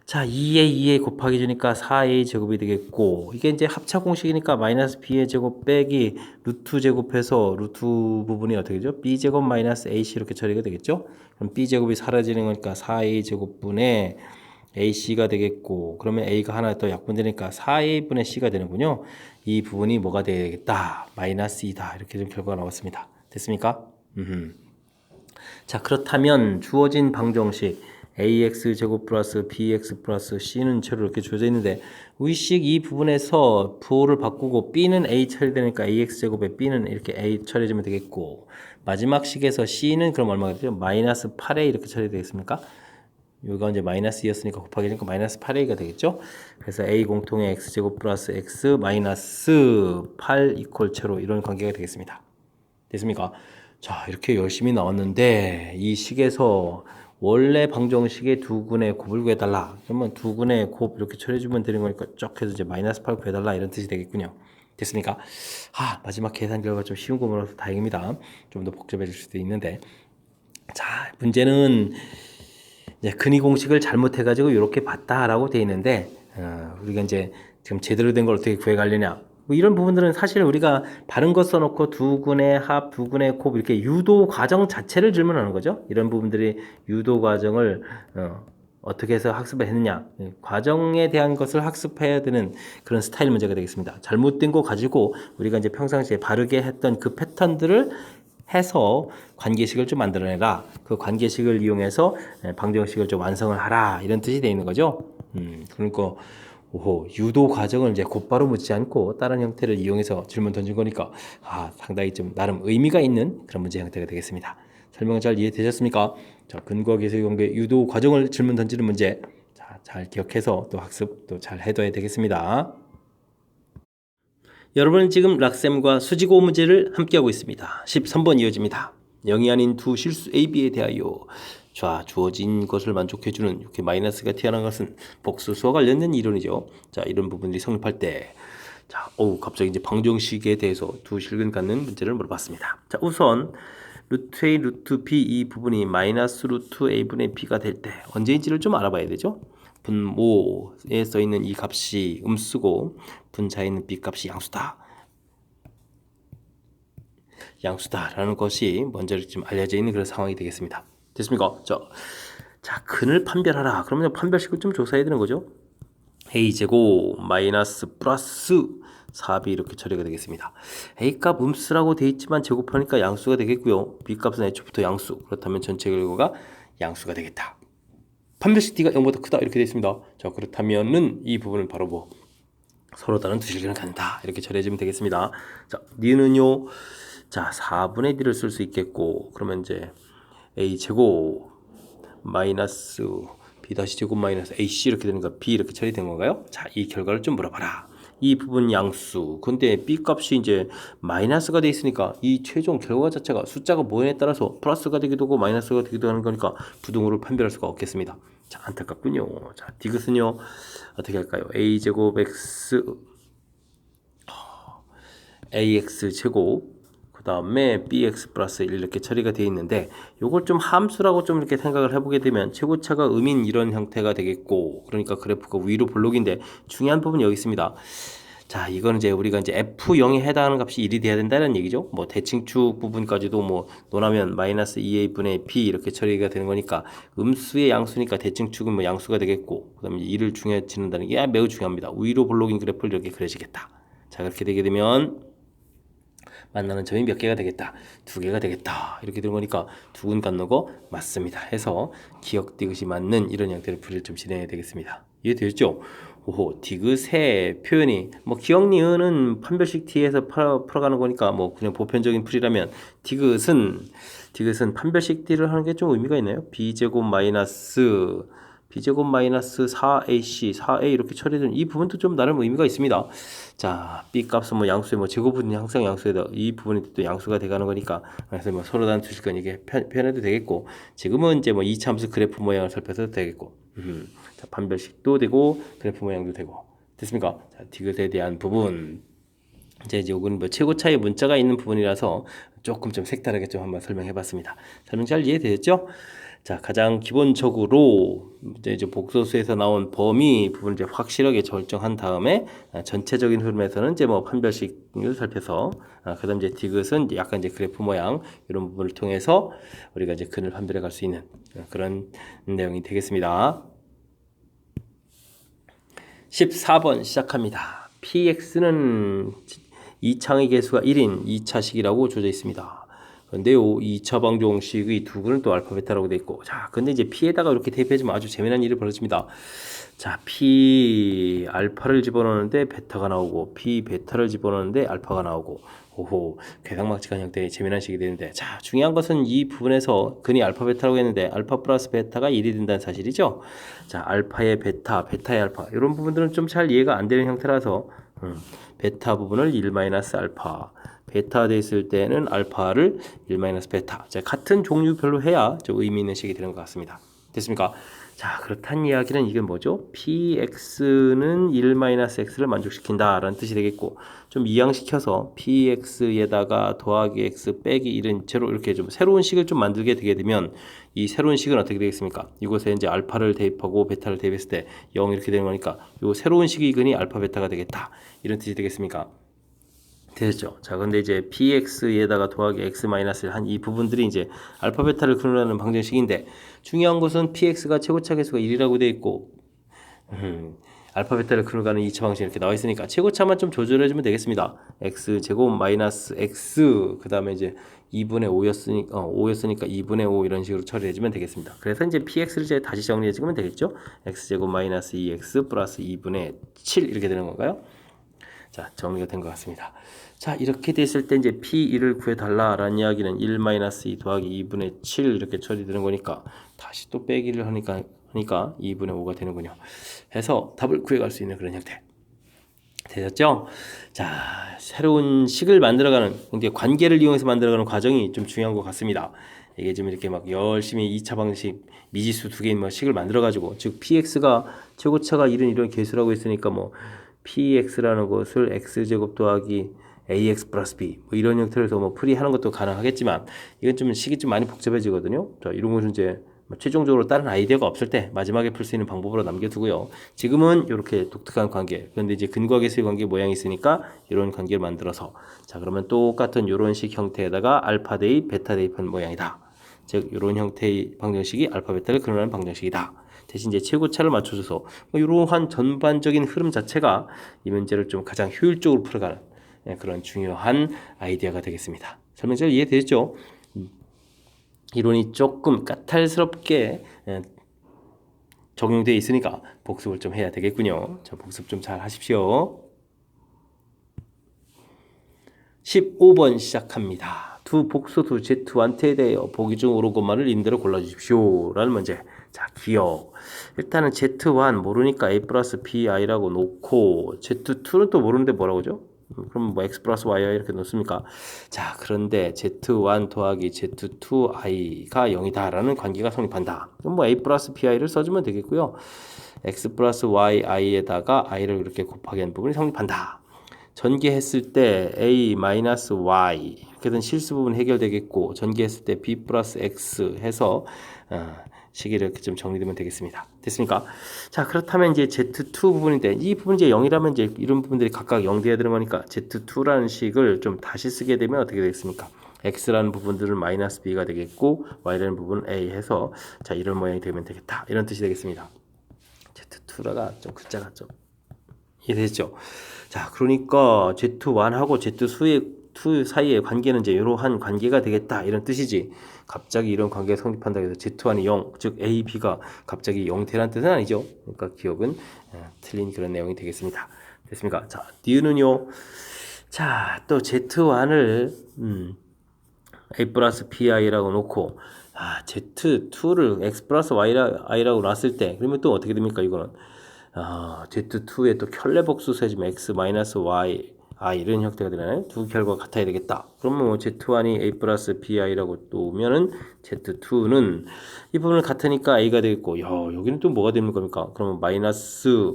자 2a 곱하기 주니까 4a 제곱이 되겠고 이게 이제 합차 공식이니까 마이너스 b의 제곱 빼기 루트 제곱해서 루트 부분이 어떻게 되죠? b 제곱 마이너스 ac 이렇게 처리가 되겠죠? 그럼 b 제곱이 사라지는 거니까 4a 제곱분의 ac가 되겠고 그러면 a가 하나 더 약분되니까 4a분의 c가 되는군요. 이 부분이 뭐가 되겠다? 마이너스 2다. 이렇게 좀 결과가 나왔습니다. 됐습니까? 자, 그렇다면 주어진 방정식 ax 제곱 플러스 bx 플러스 c는 제로 이렇게 주어져 있는데 의식 이 부분에서 부호를 바꾸고 b는 a 처리되니까 ax 제곱에 b는 이렇게 a 처리해주면 되겠고 마지막 식에서 c는 그럼 얼마가 되죠? 마이너스 8a 이렇게 처리되겠습니까? 여기가 이제 마이너스 2였으니까 곱하기 되니까 마이너스 8a가 되겠죠? 그래서 a 공통의 x 제곱 플러스 x 마이너스 8 이퀄 제로 이런 관계가 되겠습니다. 됐습니까? 자, 이렇게 열심히 나왔는데 이 식에서 원래 방정식의 두 근의 곱을 구해달라. 그러면 두 근의 곱 이렇게 처리해주면 되는 거니까 쭉 해서 이제 마이너스 8 구해달라 이런 뜻이 되겠군요. 됐습니까? 마지막 계산 결과 좀 쉬운 거라서 다행입니다. 좀 더 복잡해질 수도 있는데 자, 문제는 이제 근의 공식을 잘못해가지고 이렇게 봤다라고 돼 있는데 우리가 이제 지금 제대로 된 걸 어떻게 구해가려냐 뭐 이런 부분들은 사실 우리가 바른 거 써놓고 두 근의 합, 두 근의 곱 이렇게 유도 과정 자체를 질문하는 거죠. 이런 부분들이 유도 과정을 어떻게 해서 학습을 했느냐, 과정에 대한 것을 학습해야 되는 그런 스타일 문제가 되겠습니다. 잘못된 거 가지고 우리가 이제 평상시에 바르게 했던 그 패턴들을 해서 관계식을 좀 만들어내라. 그 관계식을 이용해서 방정식을 좀 완성을 하라. 이런 뜻이 되어 있는 거죠. 그러니까 유도 과정을 이제 곧바로 묻지 않고 다른 형태를 이용해서 질문 던진 거니까 상당히 좀 나름 의미가 있는 그런 문제 형태가 되겠습니다. 설명 잘 이해되셨습니까? 자, 근거 계속 관계 유도 과정을 질문 던지는 문제. 자, 잘 기억해서 또 학습 또 잘 해둬야 되겠습니다. 여러분은 지금 락셈과 수직오 문제를 함께하고 있습니다. 13번 이어집니다. 0이 아닌 두 실수 A, B에 대하여 주어진 것을 만족해주는 이렇게 마이너스가 튀어나온 것은 복수수와 관련된 이론이죠. 자, 이런 부분들이 성립할 때 갑자기 이제 방정식에 대해서 두 실근 갖는 문제를 물어봤습니다. 자, 우선 루트 A, 루트 B 이 부분이 마이너스 루트 A분의 B가 될 때 언제인지를 좀 알아봐야 되죠. 분모에 써있는 이 값이 음수고 분자에 있는 B 값이 양수다라는 것이 먼저 좀 알려져 있는 그런 상황이 되겠습니다. 됐습니까? 자, 근을 판별하라. 그러면 판별식을 좀 조사해야 되는 거죠. A제곱 마이너스 플러스 4B 이렇게 처리가 되겠습니다. A값 음수라고 되어 있지만 제곱하니까 양수가 되겠고요. B값은 애초부터 양수. 그렇다면 전체 결과가 양수가 되겠다. 판별식 D가 0보다 크다 이렇게 되어 있습니다. 자, 그렇다면은 이 부분은 바로 서로 다른 두 실근을 갖는다 이렇게 처리해주면 되겠습니다. 자, D는요. 자, 4분의 D를 쓸 수 있겠고 그러면 이제 A제곱 마이너스 B-제곱 마이너스 AC 이렇게 되는 거 B 이렇게 처리된 건가요? 자, 이 결과를 좀 물어봐라. 이 부분 양수. 근데 B 값이 이제 마이너스가 돼 있으니까 이 최종 결과 자체가 숫자가 뭐에 따라서 플러스가 되기도 하고 마이너스가 되기도 하는 거니까 부등호를 판별할 수가 없겠습니다. 자, 안타깝군요. 자, 디귿은요. 어떻게 할까요? A제곱 X AX 제곱 그 다음에 bx 플러스 1 이렇게 처리가 되어 있는데 요걸 좀 함수라고 좀 이렇게 생각을 해보게 되면 최고차가 음인 이런 형태가 되겠고 그러니까 그래프가 위로 볼록인데 중요한 부분이 여기 있습니다. 자, 이거는 이제 우리가 이제 F0에 해당하는 값이 1이 돼야 된다는 얘기죠. 대칭축 부분까지도 논하면 마이너스 2a분의 b 이렇게 처리가 되는 거니까 음수의 양수니까 대칭축은 양수가 되겠고 그 다음에 1을 중요치는다는 게 매우 중요합니다. 위로 볼록인 그래프를 이렇게 그려지겠다. 자, 그렇게 되게 되면 만나는 점이 몇 개가 되겠다. 2개가 되겠다. 이렇게 되는 거니까 두근 갖는 거 맞습니다. 해서 기억 디귿이 맞는 이런 형태의 풀이를 좀 진행해야 되겠습니다. 이해되셨죠? 디귿의 표현이 기억 니은은 판별식 T에서 풀어가는 거니까 그냥 보편적인 풀이라면 디귿은 판별식 T를 하는 게 좀 의미가 있나요? B제곱 마이너스 4AC, 4A 이렇게 처리된 이 부분도 좀 나름 의미가 있습니다. 자, B 값은 양수에 제곱은 항상 양수에다 이 부분이 또 양수가 돼가는 거니까 그래서 서로 다른 두 실근 이게 표현해도 되겠고 지금은 이제 이차함수 그래프 모양을 살펴도 되겠고 자, 판별식도 되고 그래프 모양도 되고 됐습니까? 자, 디귿에 대한 부분 이제 요건 최고차의 문자가 있는 부분이라서 조금 좀 색다르게 좀 한번 설명해봤습니다. 설명 잘 이해되셨죠? 자, 가장 기본적으로 이제 복소수에서 나온 범위 부분을 이제 확실하게 결정한 다음에 전체적인 흐름에서는 이제 판별식을 살펴서 그다음 이제 디귿은 약간 이제 그래프 모양 이런 부분을 통해서 우리가 이제 근을 판별해 갈 수 있는 그런 내용이 되겠습니다. 14번 시작합니다. PX는 2차의 개수가 1인 2차식이라고 주어져 있습니다. 그런데요, 2차 방정식의 두근은 또 알파 베타라고 되어 있고, 자, 근데 이제 P에다가 이렇게 대입해주면 아주 재미난 일이 벌어집니다. 자, P 알파를 집어넣는데 베타가 나오고, P 베타를 집어넣는데 알파가 나오고, 괴상막직한 형태의 재미난 식이 되는데, 자, 중요한 것은 이 부분에서 근이 알파 베타라고 했는데, 알파 플러스 베타가 1이 된다는 사실이죠. 자, 알파의 베타, 베타의 알파, 이런 부분들은 좀 잘 이해가 안 되는 형태라서, 베타 부분을 1-알파, 베타 돼 있을 때는 알파를 1-베타. 자, 같은 종류별로 해야 좀 의미 있는 식이 되는 것 같습니다. 됐습니까? 자, 그렇다는 이야기는 이게 뭐죠? px는 1-x를 만족시킨다라는 뜻이 되겠고, 좀 이양시켜서 px에다가 더하기 x 빼기 1은 제로 이렇게 좀 새로운 식을 좀 만들게 되게 되면 이 새로운 식은 어떻게 되겠습니까? 이곳에 이제 알파를 대입하고 베타를 대입했을 때 0 이렇게 되는 거니까 이 새로운 식의 근이 알파 베타가 되겠다. 이런 뜻이 되겠습니까? 되죠. 자, 근데 이제 px에다가 더하기 x 마이너스를 한 이 부분들이 이제 알파 베타를 그려내는 방정식인데 중요한 것은 px가 최고차 계수가 1이라고 되어 있고 알파 베타를 그려가는 2차 방식 이렇게 나와 있으니까 최고차만 좀 조절해 주면 되겠습니다. x 제곱 마이너스 x 그다음에 이제 2분의 5였으니까 2분의 5 이런 식으로 처리해 주면 되겠습니다. 그래서 이제 px를 이제 다시 정리해 주면 되겠죠. x 제곱 마이너스 2x 플러스 2분의 7 이렇게 되는 건가요? 자, 정리가 된 것 같습니다. 자, 이렇게 됐을 때 이제 P1을 구해달라라는 이야기는 1-2 더하기 2분의 7 이렇게 처리되는 거니까 다시 또 빼기를 하니까 2분의 5가 되는군요. 해서 답을 구해갈 수 있는 그런 형태. 되셨죠? 자, 새로운 식을 만들어가는, 이제 관계를 이용해서 만들어가는 과정이 좀 중요한 것 같습니다. 이게 지금 이렇게 막 열심히 2차 방식 미지수 두 개인 뭐 식을 만들어가지고, 즉 px가 최고차가 이런 개수라고 했으니까 뭐 px라는 것을 x제곱 더하기 ax 플러스 b 뭐 이런 형태로 해서 뭐 풀이하는 것도 가능하겠지만 이건 좀 식이 좀 많이 복잡해지거든요. 자, 이런 것은 이제 최종적으로 다른 아이디어가 없을 때 마지막에 풀 수 있는 방법으로 남겨두고요. 지금은 이렇게 독특한 관계, 그런데 이제 근과 계수의 관계 모양이 있으니까 이런 관계를 만들어서 자, 그러면 똑같은 이런 식 형태에다가 알파 대입 베타 대입한 모양이다. 즉 이런 형태의 방정식이 알파 베타를 그려내는 방정식이다. 대신 이제 최고차를 맞춰줘서 이러한 전반적인 흐름 자체가 이 문제를 좀 가장 효율적으로 풀어가는 그런 중요한 아이디어가 되겠습니다. 설명 잘 이해되셨죠? 이론이 조금 까탈스럽게 적용되어 있으니까 복습을 좀 해야 되겠군요. 자, 복습 좀 잘 하십시오. 15번 시작합니다. 두 복소수 Z1에 대하여 보기 중 옳은 것만을 임대로 골라주십시오. 라는 문제. 자, 기억. 일단은 Z1 모르니까 A 플러스 BI라고 놓고 Z2는 또 모르는데 뭐라고 하죠? 그럼 뭐 X 플러스 YI 이렇게 놓습니까? 자, 그런데 Z1 더하기 Z2I가 0이다 라는 관계가 성립한다. 그럼 뭐 A 플러스 BI를 써주면 되겠고요. X 플러스 YI에다가 I를 이렇게 곱하기 한 부분이 성립한다. 전개했을 때 A 마이너스 Y 이렇게 된 실수 부분 해결되겠고 전개했을 때 B 플러스 X 해서 식이 이렇게 좀 정리되면 되겠습니다. 됐습니까? 자, 그렇다면 이제 Z2 부분인데 이 부분 이제 0이라면 이제 이런 부분들이 각각 0 돼야 되는 거니까 Z2라는 식을 좀 다시 쓰게 되면 어떻게 되겠습니까? X라는 부분들은 마이너스 B가 되겠고 Y라는 부분은 A 해서 자, 이런 모양이 되면 되겠다. 이런 뜻이 되겠습니다. Z2라가 좀 글자가 좀 이해되죠? 자, 그러니까 Z1하고 Z2 사이의 관계는 이제 이러한 관계가 되겠다 이런 뜻이지. 갑자기 이런 관계가 성립한다 해서 Z1이 0, 즉 A, B가 갑자기 0 되라는 뜻은 아니죠. 그러니까 기억은 틀린 그런 내용이 되겠습니다. 됐습니까? 자, D는요. 자, 또 Z1을 A 플러스 PI라고 놓고 Z2를 X 플러스 Y라고 놨을 때 그러면 또 어떻게 됩니까? 이거는 Z2에 또 켤레복수 해주면 X 마이너스 Y 이런 형태가 되나요? 두 결과가 같아야 되겠다. 그러면 뭐 Z1이 A 플러스 BI라고 놓으면은 Z2는 이 부분은 같으니까 A가 되겠고, 여기는 또 뭐가 되는 겁니까? 그러면 마이너스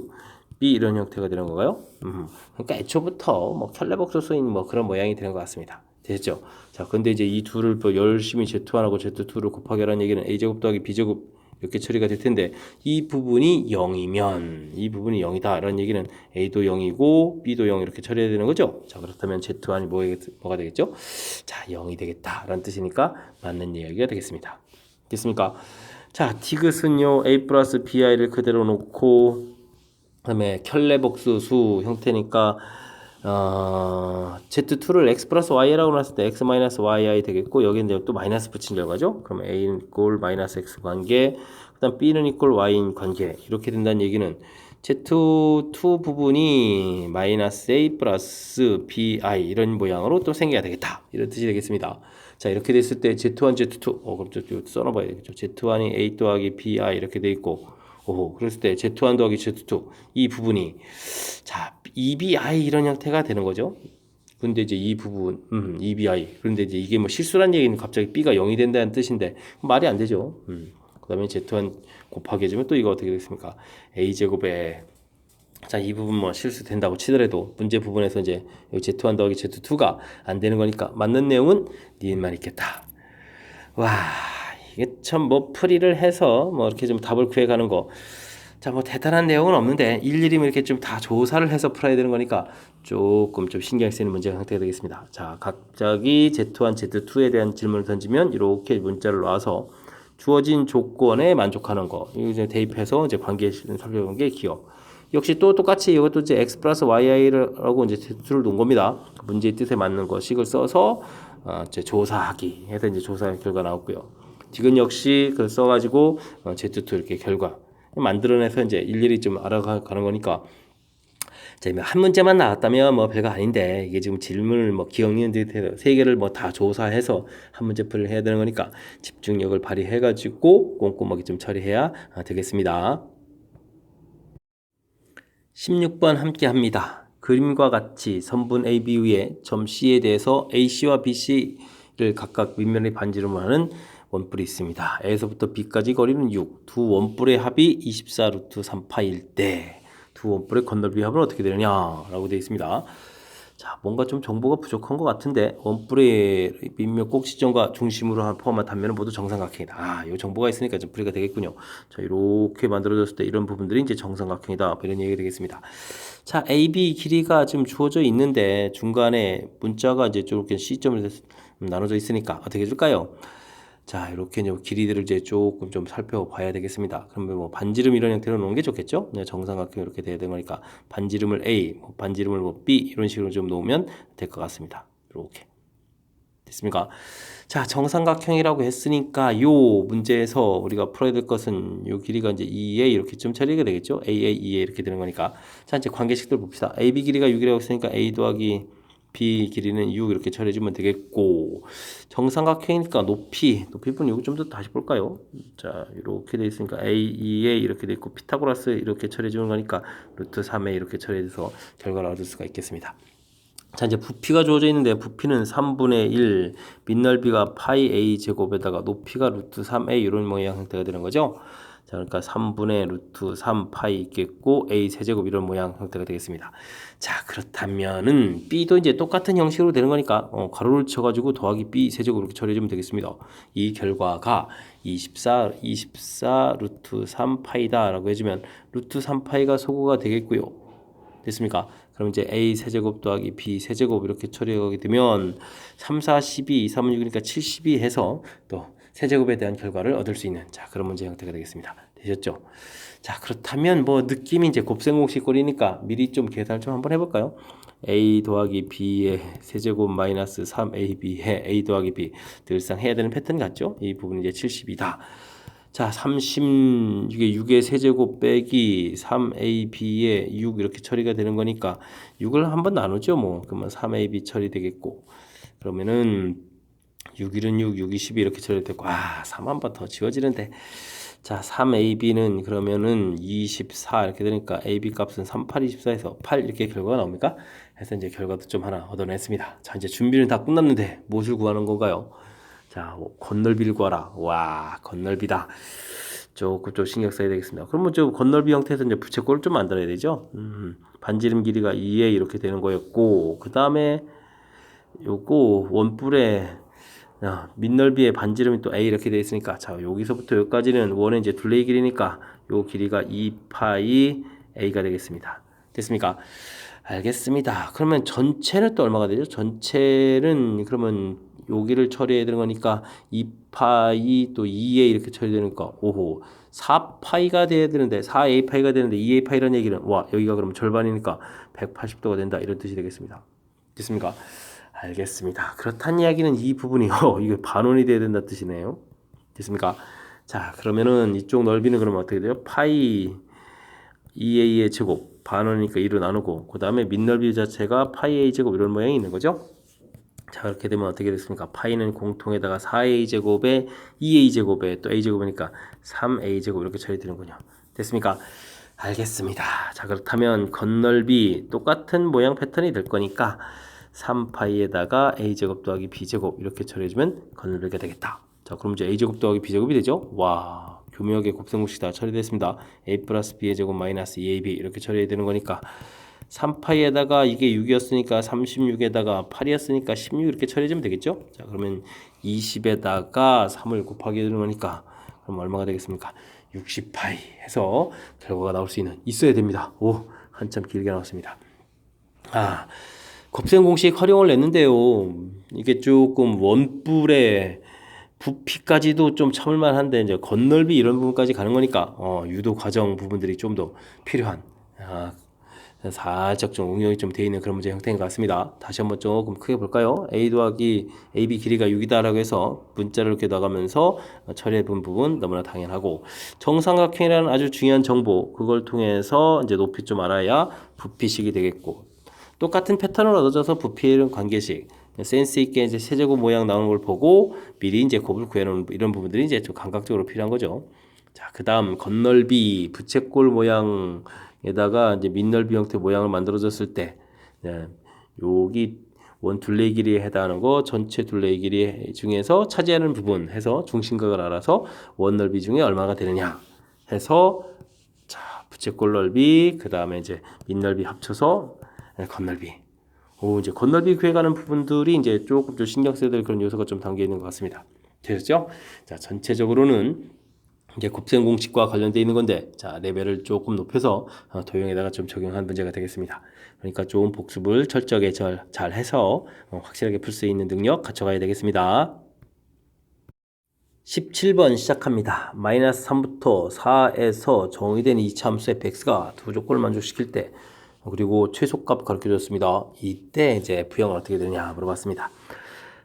B 이런 형태가 되는 건가요? 그러니까 애초부터 뭐 켤레복수 쓰인 뭐 그런 모양이 되는 것 같습니다. 됐죠? 자, 근데 이제 이 둘을 또 열심히 Z1하고 Z2를 곱하기 하라는 얘기는 A제곱 더하기 B제곱 이렇게 처리가 될 텐데 이 부분이 0이면 이 부분이 0이다 라는 얘기는 A도 0이고 B도 0 이렇게 처리해야 되는 거죠. 자, 그렇다면 Z1이 뭐가 되겠죠? 자, 0이 되겠다 라는 뜻이니까 맞는 이야기가 되겠습니다. 됐습니까? 자, 디귿은요 A 플러스 BI를 그대로 놓고 그 다음에 켤레복수 수 형태니까 Z2를 X 플러스 Y라고 놨을 때 X 마이너스 YI 되겠고 여기는 또 마이너스 붙인 결과죠. 그럼 A는 이꼴 마이너스 X 관계 그 다음 B는 이꼴 Y인 관계 이렇게 된다는 얘기는 Z2 부분이 마이너스 A 플러스 BI 이런 모양으로 또 생겨야 되겠다 이런 뜻이 되겠습니다. 자, 이렇게 됐을 때 Z1, Z2 그럼 좀 써놔봐야 되겠죠. Z1이 A 더하기 BI 이렇게 돼 있고 그랬을 때 Z1 더하기 Z2 이 부분이 자 EBI 이런 형태가 되는 거죠. 근데 이제 이 부분 EBI 그런데 이제 이게 뭐 실수란 얘기는 갑자기 B가 0이 된다는 뜻인데 말이 안 되죠. 그 다음에 Z1 곱하기 해주면 또 이거 어떻게 되겠습니까? A제곱에 자, 이 부분 뭐 실수된다고 치더라도 문제 부분에서 이제 Z1 더하기 Z2가 안 되는 거니까 맞는 내용은 니은만 있겠다. 와, 이게 참 뭐 풀이를 해서 뭐 이렇게 좀 답을 구해가는 거 자, 뭐 대단한 내용은 없는데 일일이 이렇게 좀 다 조사를 해서 풀어야 되는 거니까 조금 좀 신경 쓰이는 문제가 형태가 되겠습니다. 자, 갑자기 Z1, Z2에 대한 질문을 던지면 이렇게 문자를 놔서 주어진 조건에 만족하는 거 이거 이제 대입해서 이제 관계 살펴본 게 기억. 역시 또 똑같이 이것도 이제 x 플러스 yi라고 이제 Z2를 놓은 겁니다. 문제의 뜻에 맞는 거 식을 써서 이제 조사하기 해서 이제 조사 결과 나왔고요. 디귿 역시 그걸 써가지고 Z2 이렇게 결과 만들어내서 이제 일일이 좀 알아가는 거니까 한 문제만 나왔다면 뭐 별거 아닌데 이게 지금 질문을 뭐 기억 니은 듯해서 세 개를 뭐 다 조사해서 한 문제풀이를 해야 되는 거니까 집중력을 발휘해가지고 꼼꼼하게 좀 처리해야 되겠습니다. 16번 함께 합니다. 그림과 같이 선분 AB 위에 점 C에 대해서 AC와 BC를 각각 밑면에 반지름을 하는 원뿔이 있습니다. A에서부터 B까지 거리는 6, 두 원뿔의 합이 24 루트 3파일 때 두 원뿔의 건널비 합은 어떻게 되느냐 라고 되어 있습니다. 자, 뭔가 좀 정보가 부족한 것 같은데 원뿔의 밑면 꼭지점과 중심으로 포함한 단면은 모두 정삼각형이다. 이 정보가 있으니까 좀 풀이가 되겠군요. 자, 이렇게 만들어졌을 때 이런 부분들이 이제 정삼각형이다. 이런 얘기가 되겠습니다. 자, AB 길이가 지금 주어져 있는데 중간에 문자가 이제 이렇게 C점을 나눠져 있으니까 어떻게 해줄까요? 자, 이렇게 이제 길이들을 이제 조금 좀 살펴봐야 되겠습니다. 그러면 뭐 반지름 이런 형태로 놓은 게 좋겠죠? 네, 정삼각형 이렇게 돼야 되는 거니까 반지름을 A, 뭐 반지름을 뭐 B 이런 식으로 좀 놓으면 될 것 같습니다. 이렇게 됐습니까? 자, 정삼각형이라고 했으니까 요 문제에서 우리가 풀어야 될 것은 요 길이가 이제 2A 이렇게 좀 처리가 되겠죠? AA, 2A 이렇게 되는 거니까. 자, 이제 관계식들 봅시다. AB 길이가 6이라고 했으니까 A 더하기 B 길이는 6 이렇게 처리해주면 되겠고 정삼각형이니까 높이분 이거 좀 더 다시 볼까요? 자, 이렇게 돼 있으니까 A, 2A 이렇게 돼 있고 피타고라스 이렇게 처리해주는 거니까 루트 3A 이렇게 처리해서 결과를 얻을 수가 있겠습니다. 자, 이제 부피가 주어져 있는데 부피는 3분의 1, 밑넓이가 파이 A 제곱에다가 높이가 루트 3A 이런 모양 형태가 되는 거죠. 자, 그러니까 3분의 루트 3 파이 있겠고 A 세제곱 이런 모양 형태가 되겠습니다. 자, 그렇다면은 B도 이제 똑같은 형식으로 되는 거니까 가로를 쳐가지고 더하기 B 세제곱 이렇게 처리해주면 되겠습니다. 이 결과가 24 루트 3 파이다 라고 해주면 루트 3 파이가 소거가 되겠고요. 됐습니까? 그럼 이제 A 세제곱 더하기 B 세제곱 이렇게 처리하게 되면 3, 4, 12, 2, 3, 6이니까 72 해서 또 세제곱에 대한 결과를 얻을 수 있는 자, 그런 문제 형태가 되겠습니다. 되셨죠? 자, 그렇다면 뭐 느낌이 이제 곱셈공식꼴이니까 미리 좀 계산을 좀 한번 해볼까요? A 더하기 B의 세제곱 마이너스 3AB의 A 더하기 B 늘상 해야 되는 패턴 같죠? 이 부분이 이제 72다. 자, 36의 6의 세제곱 빼기 3AB의 6 이렇게 처리가 되는 거니까 6을 한번 나누죠. 뭐 그러면 3AB 처리되겠고 그러면은 6일은 6, 6이 12 이렇게 처리되고 3 한 번 더 지워지는데 자, 3AB는 그러면은 24 이렇게 되니까 AB 값은 38, 24에서 8 이렇게 결과가 나옵니까? 해서 이제 결과도 좀 하나 얻어냈습니다. 자, 이제 준비는 다 끝났는데 무엇을 구하는 건가요? 자, 건널비를 구하라. 와, 건널비다. 조금 좀 신경 써야 되겠습니다. 그러면 저 건널비 형태에서 이제 부채꼴을 좀 만들어야 되죠. 반지름 길이가 2A 이렇게 되는 거였고, 그 다음에 요거 원뿔에 밑넓이의 반지름이 또 A 이렇게 되어 있으니까 자, 여기서부터 여기까지는 원의 이제 둘레의 길이니까 요 길이가 2파이 A가 되겠습니다. 됐습니까? 알겠습니다. 그러면 전체는 또 얼마가 되죠? 전체는 그러면 여기를 처리해야 되는 거니까 2파이 또 2A 이렇게 처리되니까 오호 4파이가 돼야 되는데 4A파이가 되는데 2A파이라는 얘기는 와 여기가 그럼 절반이니까 180도가 된다 이런 뜻이 되겠습니다. 됐습니까? 알겠습니다. 그렇다는 이야기는 이 부분이요. 이게 반원이 돼야 된다 뜻이네요. 됐습니까? 자, 그러면은 이쪽 넓이는 그러면 어떻게 돼요? 파이 2a의 제곱 반원이니까 2로 나누고 그 다음에 밑넓이 자체가 파이 a 제곱 이런 모양이 있는 거죠. 자, 그렇게 되면 어떻게 됐습니까? 파이는 공통에다가 4a 제곱에 2a 제곱에 또 a 제곱이니까 3a 제곱 이렇게 처리되는군요. 됐습니까? 알겠습니다. 자, 그렇다면 건넓이 똑같은 모양 패턴이 될 거니까 3파이에다가 a제곱 더하기 b제곱 이렇게 처리해주면 건널비가 되겠다. 자, 그럼 이제 a제곱 더하기 b제곱이 되죠? 와, 교묘하게 곱셈공식 다 처리됐습니다. a 플러스 b의 제곱 마이너스 2ab 이렇게 처리해야 되는 거니까 3파이에다가 이게 6이었으니까 36에다가 8이었으니까 16 이렇게 처리해주면 되겠죠? 자, 그러면 20에다가 3을 곱하게 되는 거니까 그럼 얼마가 되겠습니까? 60파이 해서 결과가 나올 수 있어야 됩니다. 오, 한참 길게 나왔습니다. 곱셈 공식 활용을 냈는데요. 이게 조금 원뿔에 부피까지도 좀 참을만 한데 이제 겉넓이 이런 부분까지 가는 거니까 유도 과정 부분들이 좀 더 필요한 살짝 좀 응용이 좀 되어 있는 그런 문제 형태인 것 같습니다. 다시 한번 조금 크게 볼까요? a 더하기 ab 길이가 6이다라고 해서 문자를 이렇게 나가면서 처리해 본 부분 너무나 당연하고, 정삼각형이라는 아주 중요한 정보, 그걸 통해서 이제 높이 좀 알아야 부피식이 되겠고, 똑같은 패턴을 얻어져서 부피의 관계식 센스 있게 이제 세제곱 모양 나오는 걸 보고 미리 이제 곱을 구해놓은 이런 부분들이 이제 좀 감각적으로 필요한 거죠. 자, 그다음 겉넓이 부채꼴 모양에다가 이제 밑넓이 형태 모양을 만들어졌을 때, 여기 원 둘레 길이에 해당하는 거 전체 둘레 길이 중에서 차지하는 부분 해서 중심각을 알아서 원 넓이 중에 얼마가 되느냐 해서, 자, 부채꼴 넓이 그 다음에 이제 밑넓이 합쳐서 겉넓이. 이제 겉넓이 구해가는 부분들이 이제 조금 좀 신경 써야 될 그런 요소가 좀 담겨 있는 것 같습니다. 되셨죠? 자, 전체적으로는 이게 곱셈 공식과 관련되어 있는 건데, 자, 레벨을 조금 높여서 도형에다가 좀 적용한 문제가 되겠습니다. 그러니까 좀 복습을 철저하게 잘 해서 확실하게 풀 수 있는 능력 갖춰가야 되겠습니다. 17번 시작합니다. 마이너스 3부터 4에서 정의된 이차함수 fx가 두 조건을 만족시킬 때, 그리고 최소값 가르쳐줬습니다. 이때 이제 F형은 어떻게 되느냐 물어봤습니다.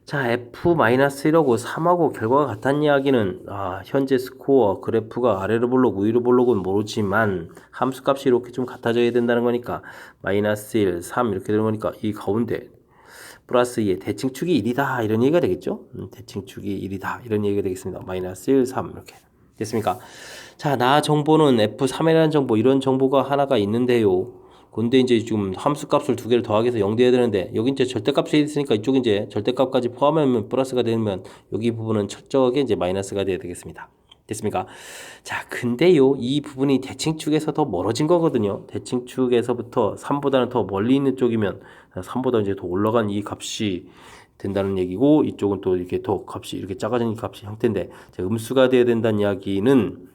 자, F-1하고 3하고 결과가 같다는 이야기는, 현재 스코어 그래프가 아래로 볼록 위로 볼록은 모르지만 함수값이 이렇게 좀 같아져야 된다는 거니까 마이너스 1, 3 이렇게 되는 거니까 이 가운데 플러스 2의 대칭축이 1이다 이런 얘기가 되겠죠. 대칭축이 1이다 이런 얘기가 되겠습니다. 마이너스 1, 3 이렇게 됐습니까? 자, 나 정보는 F3이라는 정보, 이런 정보가 하나가 있는데요. 근데 이제 지금 함수값을 두 개를 더하기 해서 0 돼야 되는데, 여기 이제 절대값이 있으니까 이쪽 이제 절대값까지 포함하면 플러스가 되면 여기 부분은 철저하게 이제 마이너스가 돼야 되겠습니다. 됐습니까? 자, 근데요, 이 부분이 대칭축에서 더 멀어진 거거든요. 대칭축에서부터 3보다는 더 멀리 있는 쪽이면 3보다 이제 더 올라간 이 값이 된다는 얘기고, 이쪽은 또 이렇게 더 값이 이렇게 작아진 값이 형태인데, 음수가 돼야 된다는 이야기는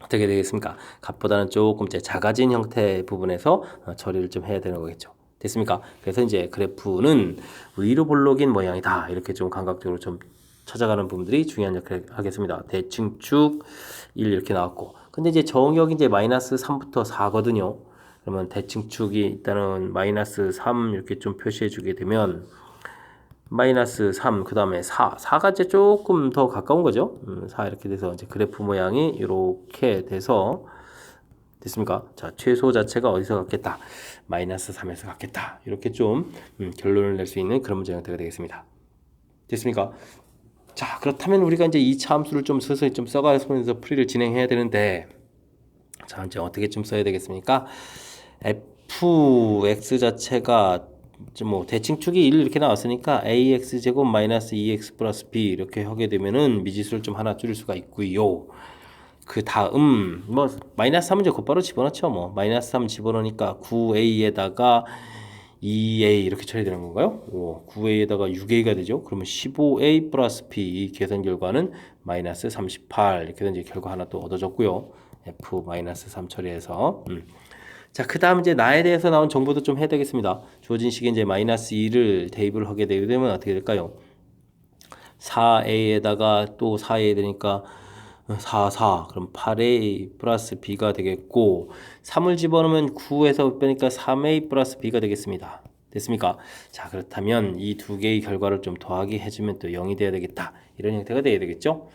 어떻게 되겠습니까? 값보다는 조금 이제 작아진 형태 부분에서 처리를 좀 해야 되는 거겠죠. 됐습니까? 그래서 이제 그래프는 위로 볼록인 모양이다. 이렇게 좀 감각적으로 좀 찾아가는 부분들이 중요한 역할을 하겠습니다. 대칭축 1 이렇게 나왔고, 근데 이제 정역이 이제 마이너스 3부터 4거든요. 그러면 대칭축이 일단은 마이너스 3 이렇게 좀 표시해 주게 되면, 마이너스 3, 그 다음에 4가 이제 조금 더 가까운 거죠. 4 이렇게 돼서 이제 그래프 모양이 이렇게 돼서, 됐습니까? 자, 최소 자체가 어디서 같겠다? 마이너스 3에서 같겠다. 이렇게 좀 결론을 낼 수 있는 그런 문제 형태가 되겠습니다. 됐습니까? 자, 그렇다면 우리가 이제 2차 함수를 좀 서서히 좀 써가면서 풀이를 진행해야 되는데, 자, 이제 어떻게 좀 써야 되겠습니까? fx 자체가 뭐 대칭축이 1 이렇게 나왔으니까 ax 제곱 마이너스 2x 플러스 b 이렇게 하게 되면은 미지수를 좀 하나 줄일 수가 있고요. 그 다음 뭐 마이너스 3은 이제 곧바로 집어넣죠. 뭐 마이너스 3 집어넣으니까 9a에다가 2a 이렇게 처리되는 건가요? 9a에다가 6a가 되죠. 그러면 15a 플러스 b, 이 계산 결과는 마이너스 38 이렇게 된 결과 하나 또 얻어졌고요. f 마이너스 3 처리해서 자, 그 다음 이제 나에 대해서 나온 정보도 좀 해야 되겠습니다. 주어진 식에 이제 마이너스 2를 대입을 하게 되면 어떻게 될까요? 4a에다가 또 4a 되니까 4 그럼 8a 플러스 b가 되겠고, 3을 집어넣으면 9에서 빼니까 3a 플러스 b가 되겠습니다. 됐습니까? 자, 그렇다면 이 두 개의 결과를 좀 더하기 해주면 또 0이 돼야 되겠다. 이런 형태가 돼야 되겠죠?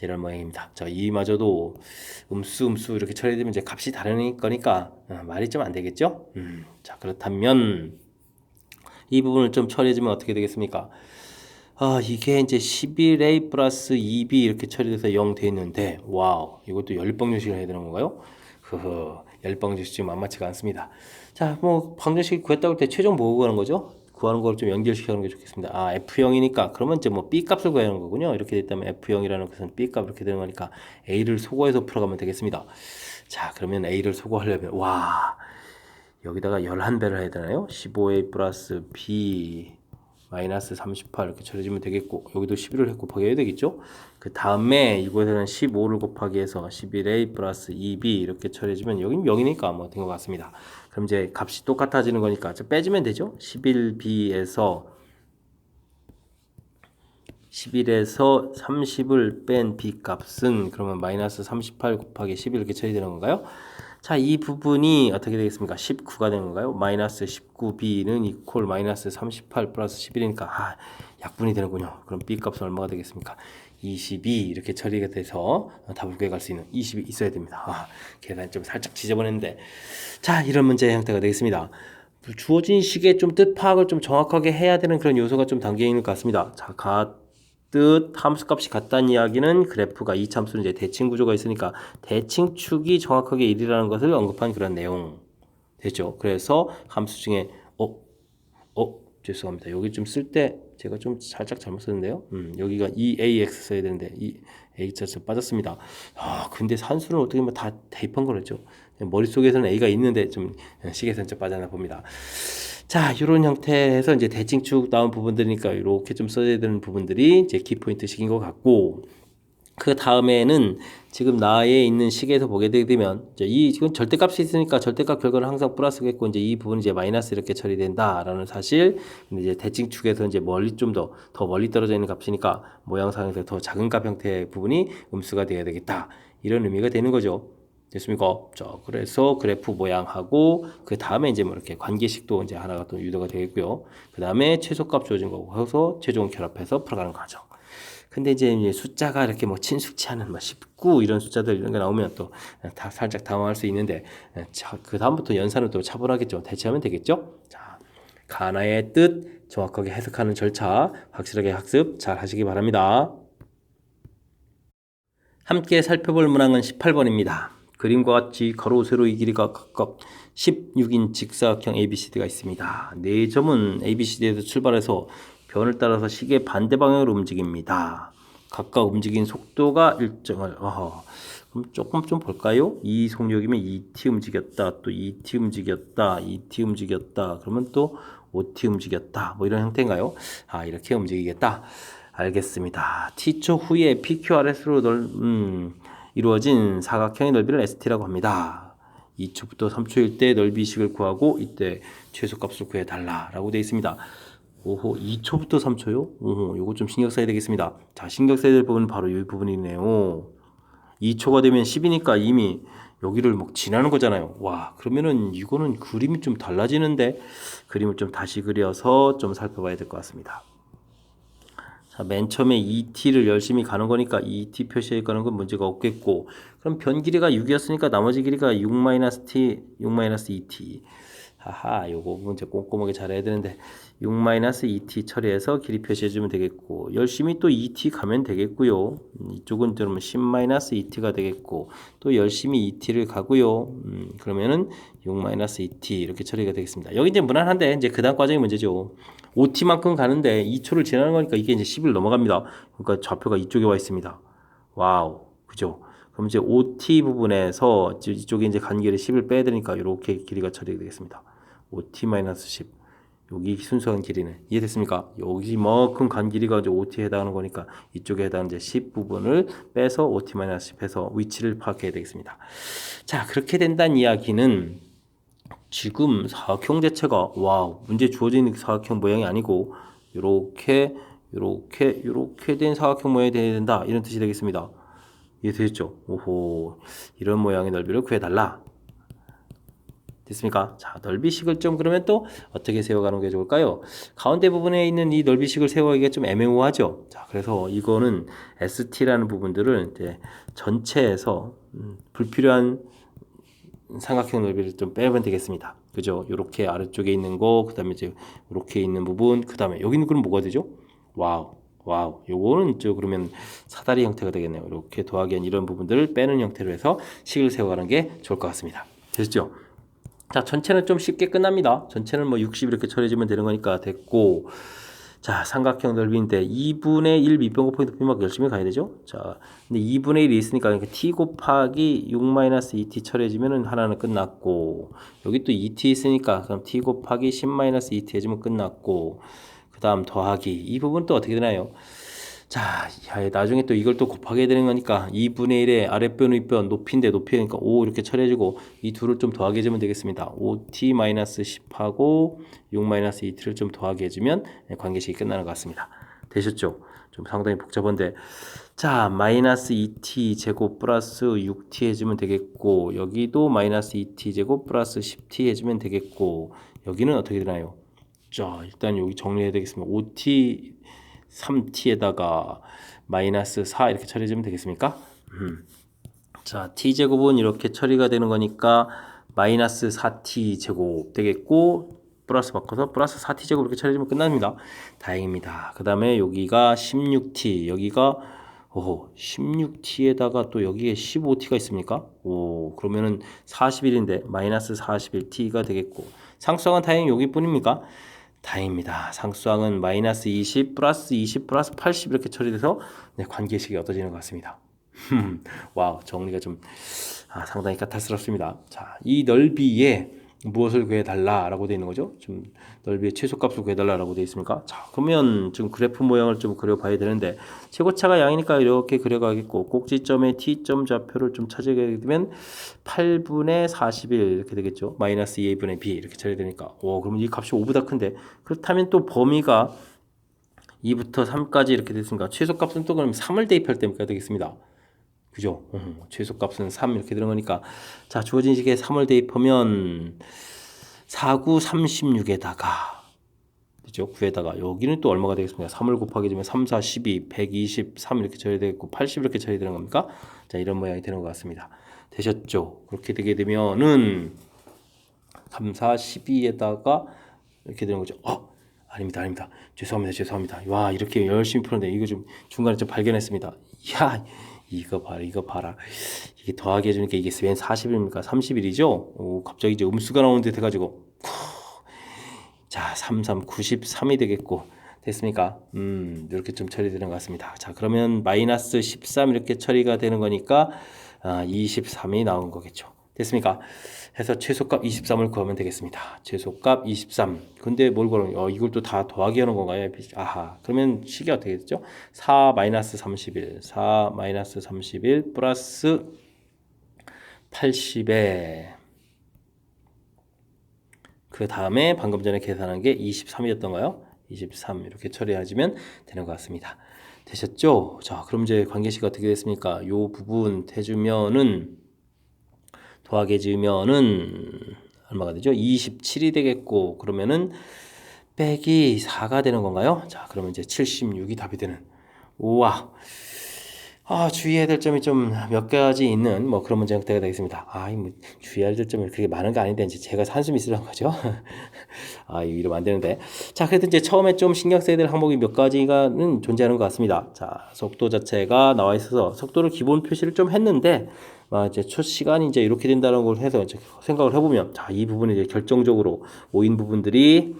이런 모양입니다. 자, 이마저도 음수 이렇게 처리되면 이제 값이 다른 거니까 말이 좀 안 되겠죠? 자, 그렇다면 이 부분을 좀 처리해주면 어떻게 되겠습니까? 이게 이제 11a 플러스 2b 이렇게 처리돼서 0 돼 있는데, 와우, 이것도 열방정식을 해야 되는 건가요? 열방정식 지금 만만치가 않습니다. 자, 뭐 방정식 구했다고 할 때 최종 뭐 구하는 거죠? 구하는 걸 좀 연결시켜 놓는 게 좋겠습니다. F형이니까 그러면 이제 뭐 B 값을 구하는 거군요. 이렇게 됐다면 F형이라는 것은 B 값 이렇게 되는 거니까 A를 소거해서 풀어가면 되겠습니다. 자, 그러면 A를 소거하려면, 여기다가 11배를 해야 되나요? 15A 플러스 B 마이너스 38 이렇게 처리해주면 되겠고 여기도 11을 곱하기 해야 되겠죠. 그 다음에 이곳에는 15를 곱하기 해서 11a 플러스 2b 이렇게 처리해주면 여긴 0이니까 뭐 된 것 같습니다. 그럼 이제 값이 똑같아지는 거니까 빼주면 되죠. 11b에서 30을 뺀 b 값은 그러면 마이너스 38 곱하기 11 이렇게 처리되는 건가요? 자, 이 부분이 어떻게 되겠습니까? 19가 되는 건가요? 마이너스 19b는 이퀄 마이너스 38 플러스 11이니까 약분이 되는군요. 그럼 b 값은 얼마가 되겠습니까? 22 이렇게 처리가 돼서 답을 구해갈 수 있는 20이 있어야 됩니다. 계산 좀 살짝 지저분했는데 자, 이런 문제의 형태가 되겠습니다. 주어진 식의 좀 뜻 파악을 좀 정확하게 해야 되는 그런 요소가 좀 담겨 있는 것 같습니다. 자, 뜻 함수값이 같다는 이야기는 그래프가 이참수는 이제 대칭 구조가 있으니까 대칭축이 정확하게 1이라는 것을 언급한 그런 내용 됐죠. 그래서 함수 중에 죄송합니다. 여기 좀 쓸 때 제가 좀 살짝 잘못 썼는데요. 여기가 EAX 써야 되는데 이 A자에서 빠졌습니다. 근데 산수는 어떻게 보면 다 대입한 거랬죠. 머릿속에서는 A가 있는데 좀 식에서는 좀 빠져나 봅니다. 자, 이런 형태에서 이제 대칭축 나온 부분들이니까 이렇게 좀 써야 되는 부분들이 이제 키포인트식인 것 같고, 그 다음에는 지금 나에 있는 식에서 보게 되면 이제 지금 절대값이 있으니까 절대값 결과는 항상 플러스겠고 이제 이 부분이 이제 마이너스 이렇게 처리된다라는 사실. 근데 이제 대칭축에서 이제 멀리 좀 더 멀리 떨어져 있는 값이니까 모양상에서 더 작은 값 형태의 부분이 음수가 되어야 되겠다. 이런 의미가 되는 거죠. 됐습니까? 자, 그래서 그래프 모양하고 그 다음에 이제 뭐 이렇게 관계식도 이제 하나가 또 유도가 되겠고요. 그 다음에 최소값 주어진 거고 해서 최종 결합해서 풀어가는 과정. 근데 이제 숫자가 이렇게 뭐 친숙치 않은 19 이런 숫자들 이런 게 나오면 또 다 살짝 당황할 수 있는데 그 다음부터 연산은 또 차분하겠죠. 대체하면 되겠죠. 자, 가나의 뜻 정확하게 해석하는 절차 확실하게 학습 잘 하시기 바랍니다. 함께 살펴볼 문항은 18번입니다. 그림과 같이 가로 세로의 길이가 각각 16인 직사각형 ABCD가 있습니다. 네 점은 ABCD에서 출발해서 변을 따라서 시계 반대 방향으로 움직입니다. 각각 움직인 속도가 일정할. 그럼 조금 좀 볼까요? 이 속력이면 2t 움직였다, 또 2t 움직였다, 2t 움직였다. 그러면 또 5t 움직였다. 뭐 이런 형태인가요? 이렇게 움직이겠다. 알겠습니다. t초 후에 PQRS로 이루어진 사각형의 넓이를 ST라고 합니다. 2초부터 3초일 때 넓이식을 구하고 이때 최소값을 구해달라라고 되어 있습니다. 2초부터 3초요? 요거 좀 신경 써야 되겠습니다. 자, 신경 써야 될 부분은 바로 이 부분이네요. 2초가 되면 10이니까 이미 여기를 막 지나는 거잖아요. 그러면은 이거는 그림이 좀 달라지는데 그림을 좀 다시 그려서 좀 살펴봐야 될 것 같습니다. 자, 맨 처음에 2t를 열심히 가는 거니까 2t 표시해 가는 건 문제가 없겠고, 그럼 변 길이가 6이었으니까 나머지 길이가 6-t, 6-2t. 요거 문제 꼼꼼하게 잘해야 되는데 6-2t 처리해서 길이 표시해주면 되겠고, 열심히 또 2t 가면 되겠고요. 이쪽은 그러면 10-2t가 되겠고, 또 열심히 2t를 가고요. 그러면은 6-2t 이렇게 처리가 되겠습니다. 여기 이제 무난한데 이제 그 다음 과정이 문제죠. 5t만큼 가는데 2초를 지나는 거니까 이게 이제 10을 넘어갑니다. 그러니까 좌표가 이쪽에 와 있습니다. 그죠? 그럼 이제 5t 부분에서 이쪽에 이제 간 길이 10을 빼야 되니까 이렇게 길이가 처리가 되겠습니다. 5t-10. 여기 순수한 길이는 이해됐습니까? 여기만큼 간 길이가 이제 5t에 해당하는 거니까 이쪽에 해당하는 이제 10 부분을 빼서 5t-10 해서 위치를 파악해야 되겠습니다. 자, 그렇게 된다는 이야기는 지금 사각형 자체가 문제 주어진 사각형 모양이 아니고 이렇게 된 사각형 모양이 돼야 된다 이런 뜻이 되겠습니다. 이해되셨죠? 이런 모양의 넓이를 구해달라. 됐습니까? 자, 넓이식을 좀 그러면 또 어떻게 세워가는 게 좋을까요? 가운데 부분에 있는 이 넓이식을 세워가기가 좀 애매모호하죠. 자, 그래서 이거는 ST라는 부분들을 이제 전체에서 불필요한 삼각형 넓이를 좀 빼면 되겠습니다. 그죠? 요렇게 아래쪽에 있는 거, 그 다음에 이제 요렇게 있는 부분, 그 다음에 여기는 그럼 뭐가 되죠? 요거는 그러면 사다리 형태가 되겠네요. 이렇게 더하기 이런 부분들을 빼는 형태로 해서 식을 세워가는 게 좋을 것 같습니다. 됐죠? 자, 전체는 좀 쉽게 끝납니다. 전체는 뭐 60 이렇게 처리해주면 되는 거니까 됐고, 자, 삼각형 넓이인데 2분의 1 밑변 곱하기 높이 막 열심히 가야 되죠? 자, 근데 2분의 1이 있으니까 그러니까 t 곱하기 6-2t 처리해주면 하나는 끝났고, 여기 또 2t 있으니까 그럼 t 곱하기 10-2t 해주면 끝났고, 그 다음 더하기. 이 부분 또 어떻게 되나요? 자, 나중에 또 이걸 또 곱하게 되는 거니까 2분의 1에 아랫변 윗변 높이인데 높이니까 5 이렇게 처리해주고 이 둘을 좀 더하게 해주면 되겠습니다. 5t-10하고 6-2t를 좀 더하게 해주면 관계식이 끝나는 것 같습니다. 되셨죠? 좀 상당히 복잡한데 자, 마이너스 2t 제곱 플러스 6t 해주면 되겠고 여기도 마이너스 2t 제곱 플러스 10t 해주면 되겠고 여기는 어떻게 되나요? 자, 일단 여기 정리해야 되겠습니다. 5t 3t에다가 마이너스 4 이렇게 처리해주면 되겠습니까? 자, t제곱은 이렇게 처리가 되는 거니까 마이너스 4t제곱 되겠고 플러스 바꿔서 플러스 4t제곱 이렇게 처리해주면 끝납니다. 다행입니다. 그 다음에 여기가 16t 여기가 16t에다가 또 여기에 15t가 있습니까? 그러면은 41인데 마이너스 41t가 되겠고 상수항은 다행히 여기 뿐입니까? 다행입니다. 상수항은 마이너스 20 플러스 20 플러스 80 이렇게 처리돼서 관계식이 얻어지는 것 같습니다. 와우, 정리가 좀 상당히 까탈스럽습니다. 자, 이 넓이에 무엇을 구해달라라고 되어 있는 거죠? 좀 넓이의 최소값을 구해달라라고 되어 있습니까? 자, 그러면 지금 그래프 모양을 좀 그려봐야 되는데 최고차가 양이니까 이렇게 그려가겠고 꼭지점의 t점 좌표를 좀 찾아가게 되면 8분의 41 이렇게 되겠죠? 마이너스 2분의 b 이렇게 처리 되니까 그러면 이 값이 5보다 큰데 그렇다면 또 범위가 2부터 3까지 이렇게 됐으니까 최소값은 또 그럼 3을 대입할 때니까 되겠습니다. 그죠? 최소값은 3 이렇게 되는 거니까 자 주어진 식에 3을 대입하면 4, 9, 36에다가 그죠? 9에다가 여기는 또 얼마가 되겠습니까? 3을 곱하게 되면 3, 4, 12, 123 이렇게 처리되겠고 80 이렇게 처리되는 겁니까? 자 이런 모양이 되는 것 같습니다. 되셨죠? 그렇게 되게 되면은 3, 4, 12에다가 이렇게 되는 거죠. 아닙니다. 죄송합니다. 와, 이렇게 열심히 푸는데 이거 좀 중간에 좀 발견했습니다. 야, 이거 봐라. 이게 더하기 해주니까 이게 웬 40일입니까? 30일이죠? 갑자기 이제 음수가 나오는 듯 해가지고. 자, 93이 되겠고. 됐습니까? 이렇게 좀 처리되는 것 같습니다. 자, 그러면 마이너스 13 이렇게 처리가 되는 거니까 23이 나온 거겠죠. 됐습니까? 해서 최소값 23을 구하면 되겠습니다. 최소값 23. 근데 뭘 구하는 이걸 또 다 더하기 하는 건가요? 그러면 식이 어떻게 되죠? 4 마이너스 31. 4 마이너스 31 플러스 80에 그 다음에 방금 전에 계산한 게 23이었던가요? 23 이렇게 처리하시면 되는 것 같습니다. 되셨죠? 자, 그럼 이제 관계식 어떻게 됐습니까? 요 부분 해주면은 더하게 지으면은 얼마가 되죠? 27이 되겠고 그러면은 빼기 4가 되는 건가요? 자, 그러면 이제 76이 답이 되는. 우와. 주의해야 될 점이 좀 몇 가지 있는 그런 문제 형태가 되겠습니다. 뭐 주의해야 될 점이 그렇게 많은 거 아닌데 이제 제가 한숨이 있으려는 거죠. 이러면 안 되는데. 자, 그래도 이제 처음에 좀 신경 써야 될 항목이 몇 가지가는 존재하는 것 같습니다. 자, 속도 자체가 나와 있어서 속도를 기본 표시를 좀 했는데 이제 첫 시간이 이제 이렇게 된다는 걸 해서 이제 생각을 해보면 자, 이 부분이 이제 결정적으로 오인 부분들이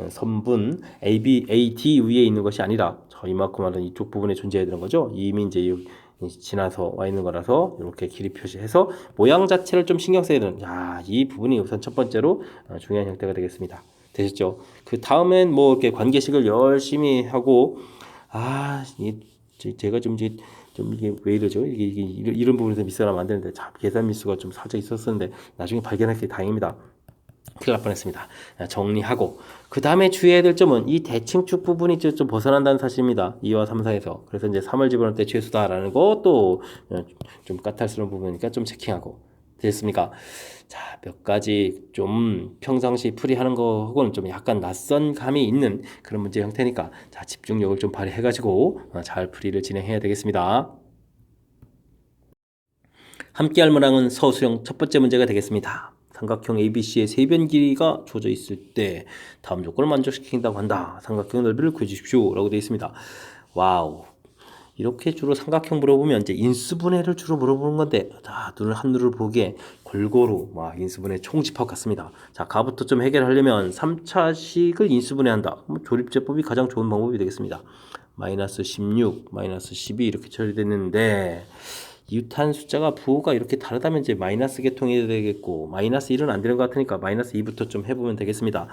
선분 AB, AD 위에 있는 것이 아니라 이만큼 하는 이쪽 부분에 존재해야 되는 거죠. 이미 이제 지나서 와 있는 거라서 이렇게 길이 표시해서 모양 자체를 좀 신경 써야 되는 이 부분이 우선 첫 번째로 중요한 형태가 되겠습니다. 되셨죠? 그 다음엔 이렇게 관계식을 열심히 하고 제가 좀 이게 왜 이러죠? 이게 이런 부분에서 미스가 안 되는데 계산 미스가 좀 살짝 있었었는데 나중에 발견했기 다행입니다. 큰일 날 뻔했습니다. 정리하고 그 다음에 주의해야 될 점은 이 대칭축 부분이 좀 벗어난다는 사실입니다. 2와 3, 4에서 그래서 이제 3을 집어넣을 때 최소다라는 것도 좀 까탈스러운 부분이니까 좀 체킹하고 됐습니까? 자, 몇 가지 좀 평상시 풀이하는 거하고는 좀 약간 낯선 감이 있는 그런 문제 형태니까 자, 집중력을 좀 발휘해가지고 잘 풀이를 진행해야 되겠습니다. 함께할 문항은 서술형 첫 번째 문제가 되겠습니다. 삼각형 ABC의 세변 길이가 주어져 있을 때 다음 조건을 만족시킨다고 한다. 삼각형 넓이를 구해주십시오. 라고 되어 있습니다. 와우. 이렇게 주로 삼각형 물어보면 이제 인수분해를 주로 물어보는 건데 눈을 한눈을 보기에 골고루 인수분해 총집합 같습니다. 자, 가부터 좀 해결하려면 3차식을 인수분해한다. 조립제법이 가장 좋은 방법이 되겠습니다. 마이너스 16, 마이너스 12 이렇게 처리됐는데 이웃한 숫자가 부호가 이렇게 다르다면 이제 마이너스 계통이 되겠고 마이너스 1은 안 되는 것 같으니까 마이너스 2부터 좀 해보면 되겠습니다.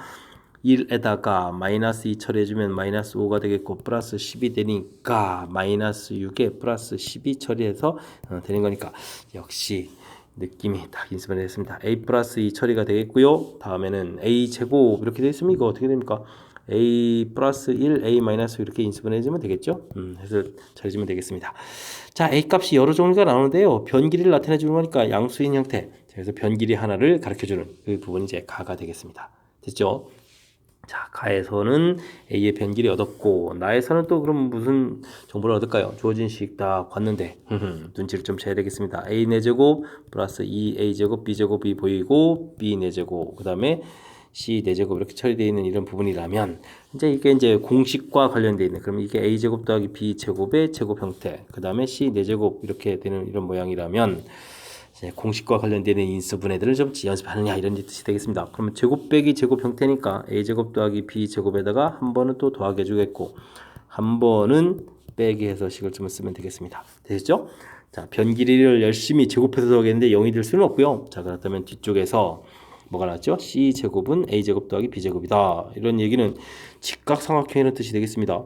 1에다가 마이너스 2 처리해주면 마이너스 5가 되겠고 플러스 10이 되니까 마이너스 6에 플러스 12 처리해서 되는 거니까 역시 느낌이 딱 인수분해 됐습니다. a 플러스 2 처리가 되겠고요. 다음에는 a 제곱 이렇게 되어 있으면 이거 어떻게 됩니까? a 플러스 1, a 마이너스 이렇게 인수분해해주면 되겠죠? 해서 처리해주면 되겠습니다. 자, a 값이 여러 종류가 나오는데요. 변길이를 나타내주는 거니까 양수인 형태. 그래서 변길이 하나를 가르쳐주는 그 부분이 이제 가가 되겠습니다. 됐죠? 자, 가에서는 a의 변길이 얻었고 나에서는 또 그럼 무슨 정보를 얻을까요? 주어진 식 다 봤는데 눈치를 좀 채야 되겠습니다. a 4제곱 플러스 2a 제곱 b 제곱이 보이고 b 4제곱 그 다음에 c 4제곱 이렇게 처리되어 있는 이런 부분이라면 이게 이제 공식과 관련되어 있는 그럼 이게 a 제곱 더하기 b 제곱의 제곱 형태 그 다음에 c 4제곱 이렇게 되는 이런 모양이라면 공식과 관련되는 인수분해들을 좀 연습하느냐 이런 뜻이 되겠습니다. 그러면 제곱 빼기 제곱 형태니까 a제곱 더하기 b제곱에다가 한 번은 또 더하게 해주겠고 한 번은 빼기 해서 식을 좀 쓰면 되겠습니다. 되셨죠? 자, 변길이를 열심히 제곱해서 더하겠는데 0이 될 수는 없고요. 자, 그렇다면 뒤쪽에서 뭐가 나왔죠? c제곱은 a제곱 더하기 b제곱이다. 이런 얘기는 직각삼각형이라는 뜻이 되겠습니다.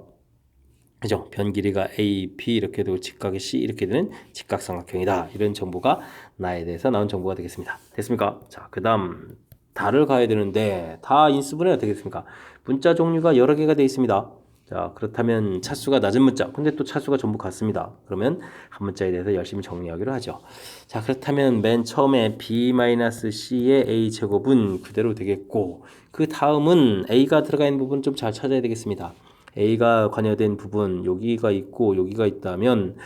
그죠? 변길이가 A, B 이렇게 되고 직각이 C 이렇게 되는 직각삼각형이다. 이런 정보가 나에 대해서 나온 정보가 되겠습니다. 됐습니까? 자, 그 다음 다를 가야 되는데 다 인수분해가 되겠습니까? 문자 종류가 여러 개가 되어 있습니다. 자, 그렇다면 차수가 낮은 문자 근데 또 차수가 전부 같습니다. 그러면 한 문자에 대해서 열심히 정리하기로 하죠. 자, 그렇다면 맨 처음에 B-C의 A제곱은 그대로 되겠고 그 다음은 A가 들어가 있는 부분 좀 잘 찾아야 되겠습니다. A가 관여된 부분 여기가 있고 여기가 있다면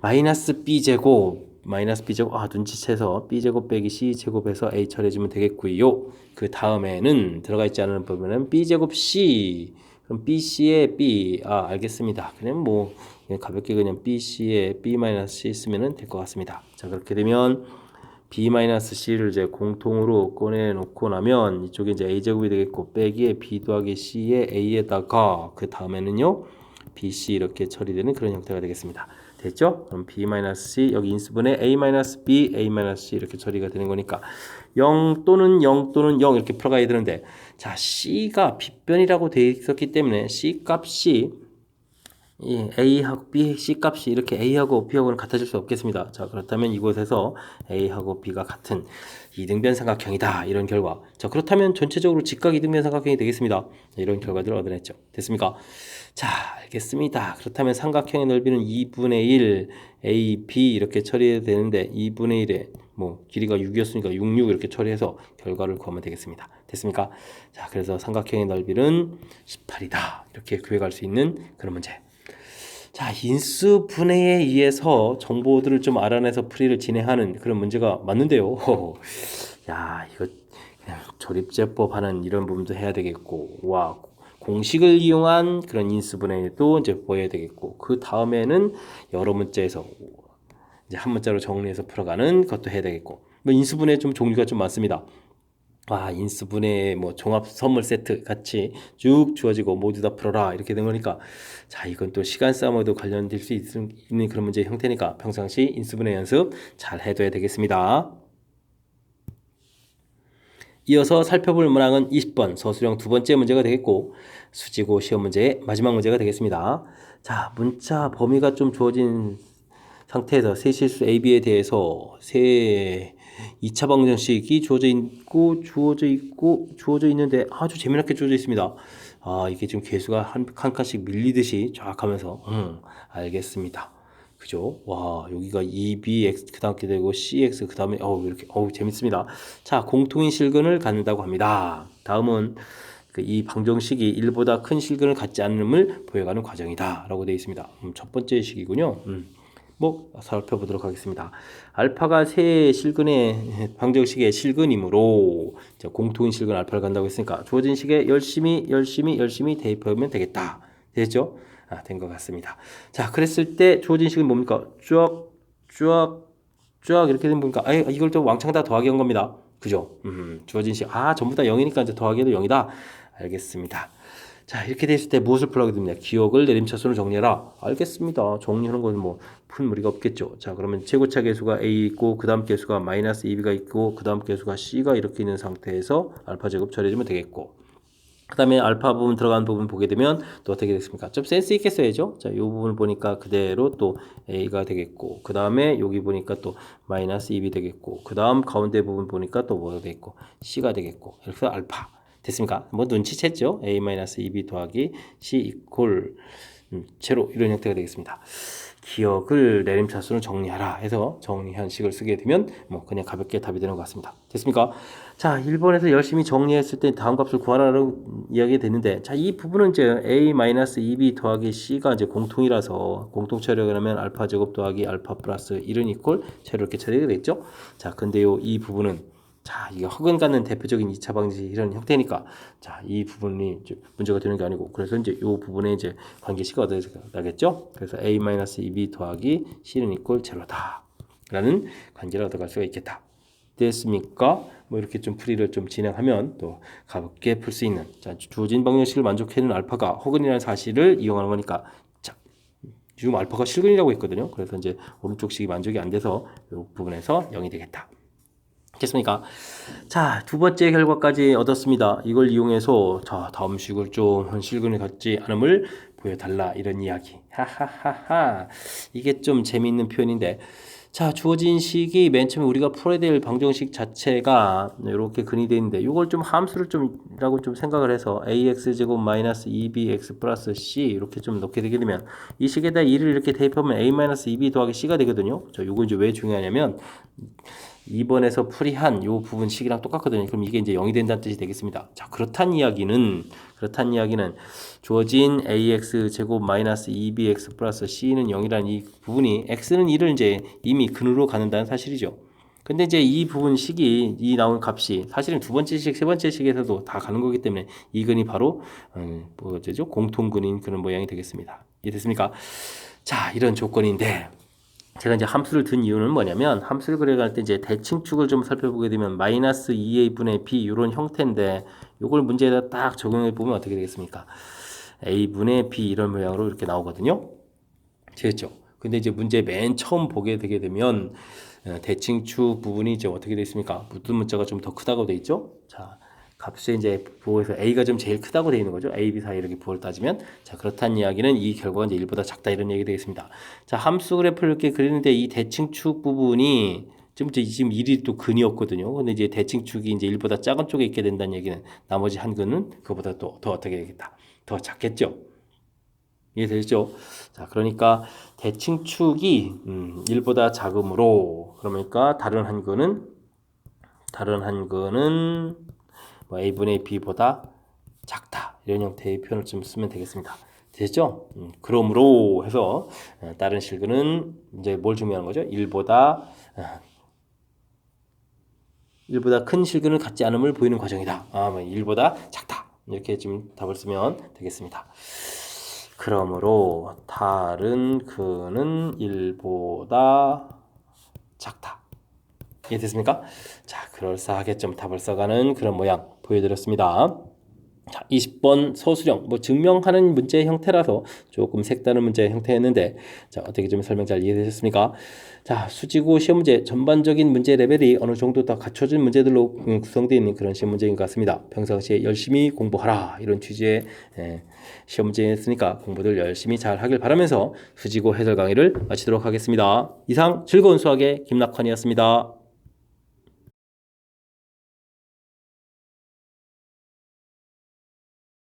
마이너스 B제곱 눈치채서 B제곱 빼기 C제곱에서 A 처리해주면 되겠고요. 그 다음에는 들어가 있지 않은 부분은 B제곱 C 그럼 BC의 B 알겠습니다. 그냥 뭐 가볍게 그냥 BC의 B-C 쓰면 될 것 같습니다. 자, 그렇게 되면 B-C를 이제 공통으로 꺼내놓고 나면 이쪽에 이제 A제곱이 되겠고 빼기에 B 더하기 C의 A에다가 그 다음에는요 BC 이렇게 처리되는 그런 형태가 되겠습니다. 됐죠? 그럼 B-C 여기 인수분해 A-B, A-C 이렇게 처리가 되는 거니까 0 또는 0 또는 0 이렇게 풀어가야 되는데 자, C가 빗변이라고 되어 있었기 때문에 C 값이 A하고 B, C 값이 이렇게 A하고 B하고는 같아질 수 없겠습니다. 자, 그렇다면 이곳에서 A하고 B가 같은 이등변 삼각형이다. 이런 결과. 자, 그렇다면 전체적으로 직각 이등변 삼각형이 되겠습니다. 이런 결과들을 얻어냈죠. 됐습니까? 자, 알겠습니다. 그렇다면 삼각형의 넓이는 2분의 1 A, B 이렇게 처리해야 되는데 2분의 1에 뭐 길이가 6이었으니까 6, 6 이렇게 처리해서 결과를 구하면 되겠습니다. 됐습니까? 자, 그래서 삼각형의 넓이는 18이다. 이렇게 구해갈 수 있는 그런 문제. 자, 인수분해에 의해서 정보들을 좀 알아내서 풀이를 진행하는 그런 문제가 맞는데요. 야, 이거 그냥 조립제법 하는 이런 부분도 해야 되겠고, 와, 공식을 이용한 그런 인수분해도 이제 보여야 되겠고, 그 다음에는 여러 문자에서 이제 한 문자로 정리해서 풀어가는 것도 해야 되겠고, 뭐 인수분해 좀 종류가 좀 많습니다. 인수분해 뭐 종합 선물 세트 같이 쭉 주어지고 모두 다 풀어라 이렇게 된 거니까 자, 이건 또 시간 싸움에도 관련될 수 있는 그런 문제 형태니까 평상시 인수분해 연습 잘 해둬야 되겠습니다. 이어서 살펴볼 문항은 20번 서술형 두 번째 문제가 되겠고 수지고 시험 문제의 마지막 문제가 되겠습니다. 자, 문자 범위가 좀 주어진 상태에서 세실수 AB에 대해서 세 2차 방정식이 주어져 있는데 아주 재미나게 주어져 있습니다. 이게 지금 개수가 한 칸씩 밀리듯이 쫙 하면서 알겠습니다. 그죠? 와, 여기가 2bx 그 다음에 되고 cx 그 다음에 이렇게 재밌습니다. 자, 공통인 실근을 갖는다고 합니다. 다음은 이 방정식이 1보다 큰 실근을 갖지 않음을 보여가는 과정이다 라고 되어 있습니다. 첫 번째 식이군요. 뭐 살펴보도록 하겠습니다. 알파가 세 실근의 방정식의 실근이므로 공통인 실근 알파를 간다고 했으니까 주어진 식에 열심히 대입하면 되겠다. 됐죠? 된 것 같습니다. 자, 그랬을 때 주어진 식은 뭡니까? 쭉 이렇게 되면 뭡니까? 이걸 또 왕창 다 더하기 한 겁니다. 그죠? 주어진 식 전부 다 0이니까 이제 더하기도 0이다. 알겠습니다. 자, 이렇게 됐을 때 무엇을 풀어가게 됩니다. 기억을 내림차순으로 정리해라. 알겠습니다. 정리하는 건 뭐 푼 무리가 없겠죠. 자, 그러면 최고차 계수가 A 있고 그 다음 계수가 마이너스 2B가 있고 그 다음 계수가 C가 이렇게 있는 상태에서 알파 제곱 처리해주면 되겠고 그 다음에 알파 부분 들어간 부분 보게 되면 또 어떻게 됐습니까? 좀 센스 있게 써야죠. 자, 이 부분을 보니까 그대로 또 A가 되겠고, 그 다음에 여기 보니까 또 마이너스 2B 되겠고, 그 다음 가운데 부분 보니까 또 뭐가 되겠고, C가 되겠고, 이렇게 해서 알파. 됐습니까? 뭐 눈치챘죠? A-2B 더하기 C 이퀄 제로 이런 형태가 되겠습니다. 기억을 내림차순으로 정리하라 해서 정리한 식을 쓰게 되면 뭐 그냥 가볍게 답이 되는 것 같습니다. 됐습니까? 자, 1번에서 열심히 정리했을 때 다음 값을 구하라고 이야기가 됐는데, 자, 이 부분은 이제 A-2B 더하기 C가 이제 공통이라서 공통 처리를 하면 알파 제곱 더하기 알파 플러스 1은 이퀄 제로 이렇게 처리가 되겠죠? 자, 근데요, 이 부분은 자, 이게 허근 갖는 대표적인 2차 방지 이런 형태니까, 자, 이 부분이 이제 문제가 되는 게 아니고, 그래서 이제 이 부분에 이제 관계식이 어떻게 나겠죠? 그래서 A-2B 더하기 C는 이퀄 제로다 라는 관계를 얻어갈 수가 있겠다. 됐습니까? 뭐 이렇게 좀 풀이를 좀 진행하면 또 가볍게 풀 수 있는, 자, 주어진 방정식을 만족해내는 알파가 허근이라는 사실을 이용하는 거니까, 자, 지금 알파가 실근이라고 했거든요. 그래서 이제 오른쪽 식이 만족이 안 돼서 이 부분에서 0이 되겠다. 됐습니까? 자, 두 번째 결과까지 얻었습니다. 이걸 이용해서 자, 다음 식을 좀 실근을 갖지 않음을 보여달라 이런 이야기. 하하하하. 이게 좀 재미있는 표현인데, 자, 주어진 식이 맨 처음에 우리가 풀어야 될 방정식 자체가 이렇게 근이 되어 있는데, 이걸 좀 함수를 좀이라고 좀 생각을 해서 ax 제곱 마이너스 2bx 플러스 c 이렇게 좀 넣게 되게 되면, 이 식에다 2를 이렇게 대입하면 a 마이너스 2b 더하기 c가 되거든요. 자, 요거 이제 왜 중요하냐면 2번에서 풀이한 요 부분 식이랑 똑같거든요. 그럼 이게 이제 0이 된다는 뜻이 되겠습니다. 자, 그렇단 이야기는 주어진 ax 제곱 마이너스 2bx 플러스 c는 0이라는 이 부분이 x는 1을 이제 이미 근으로 가는다는 사실이죠. 근데 이제 이 부분 식이 이 나온 값이 사실은 두 번째 식, 세 번째 식에서도 다 가는 거기 때문에 이 근이 바로 뭐죠? 공통근인 그런 모양이 되겠습니다. 이해됐습니까? 자, 이런 조건인데 제가 이제 함수를 든 이유는 뭐냐면, 함수를 그려갈 때 이제 대칭축을 좀 살펴보게 되면 마이너스 2a분의 b 이런 형태인데, 이걸 문제에다 딱 적용해 보면 어떻게 되겠습니까? a분의 b 이런 모양으로 이렇게 나오거든요. 되겠죠? 근데 이제 문제 맨 처음 보게 되게 되면 대칭축 부분이 이제 어떻게 되어 있습니까? 묻은 문자가 좀 더 크다고 되어 있죠? 자, 값에 이제 부호에서 a가 좀 제일 크다고 되어 있는 거죠. a, b 사이 이렇게 부호를 따지면, 자, 그렇다는 이야기는 이 결과가 이제 1보다 작다 이런 얘기 되겠습니다. 자, 함수 그래프를 이렇게 그리는데 이 대칭축 부분이 지금 1이 또 근이었거든요. 근데 이제 대칭축이 이제 1보다 작은 쪽에 있게 된다는 얘기는 나머지 한 근은 그보다 또 더 어떻게 되겠다. 더 작겠죠. 이해되죠? 자, 그러니까 대칭축이 1보다 작으므로, 그러니까 다른 한 근은 뭐 a분의 b보다 작다 이런 형태의 표현을 좀 쓰면 되겠습니다. 되죠? 그러므로 해서 다른 실근은 이제 뭘 중요한 거죠? 1보다 큰 실근을 갖지 않음을 보이는 과정이다. 뭐 1보다 작다. 이렇게 좀 답을 쓰면 되겠습니다. 그러므로 다른 근은 1보다 작다. 이해됐습니까? 자, 그럴싸하게 좀 답을 써가는 그런 모양 보여드렸습니다. 자, 20번 서술형, 뭐 증명하는 문제의 형태라서 조금 색다른 문제의 형태였는데, 자, 어떻게 좀 설명 잘 이해되셨습니까? 자, 수지고 시험 문제 전반적인 문제 레벨이 어느 정도 다 갖춰진 문제들로 구성되어 있는 그런 시험 문제인 것 같습니다. 평상시에 열심히 공부하라 이런 취지의 시험 문제였으니까 공부들 열심히 잘 하길 바라면서 수지고 해설 강의를 마치도록 하겠습니다. 이상 즐거운 수학의 김낙환이었습니다.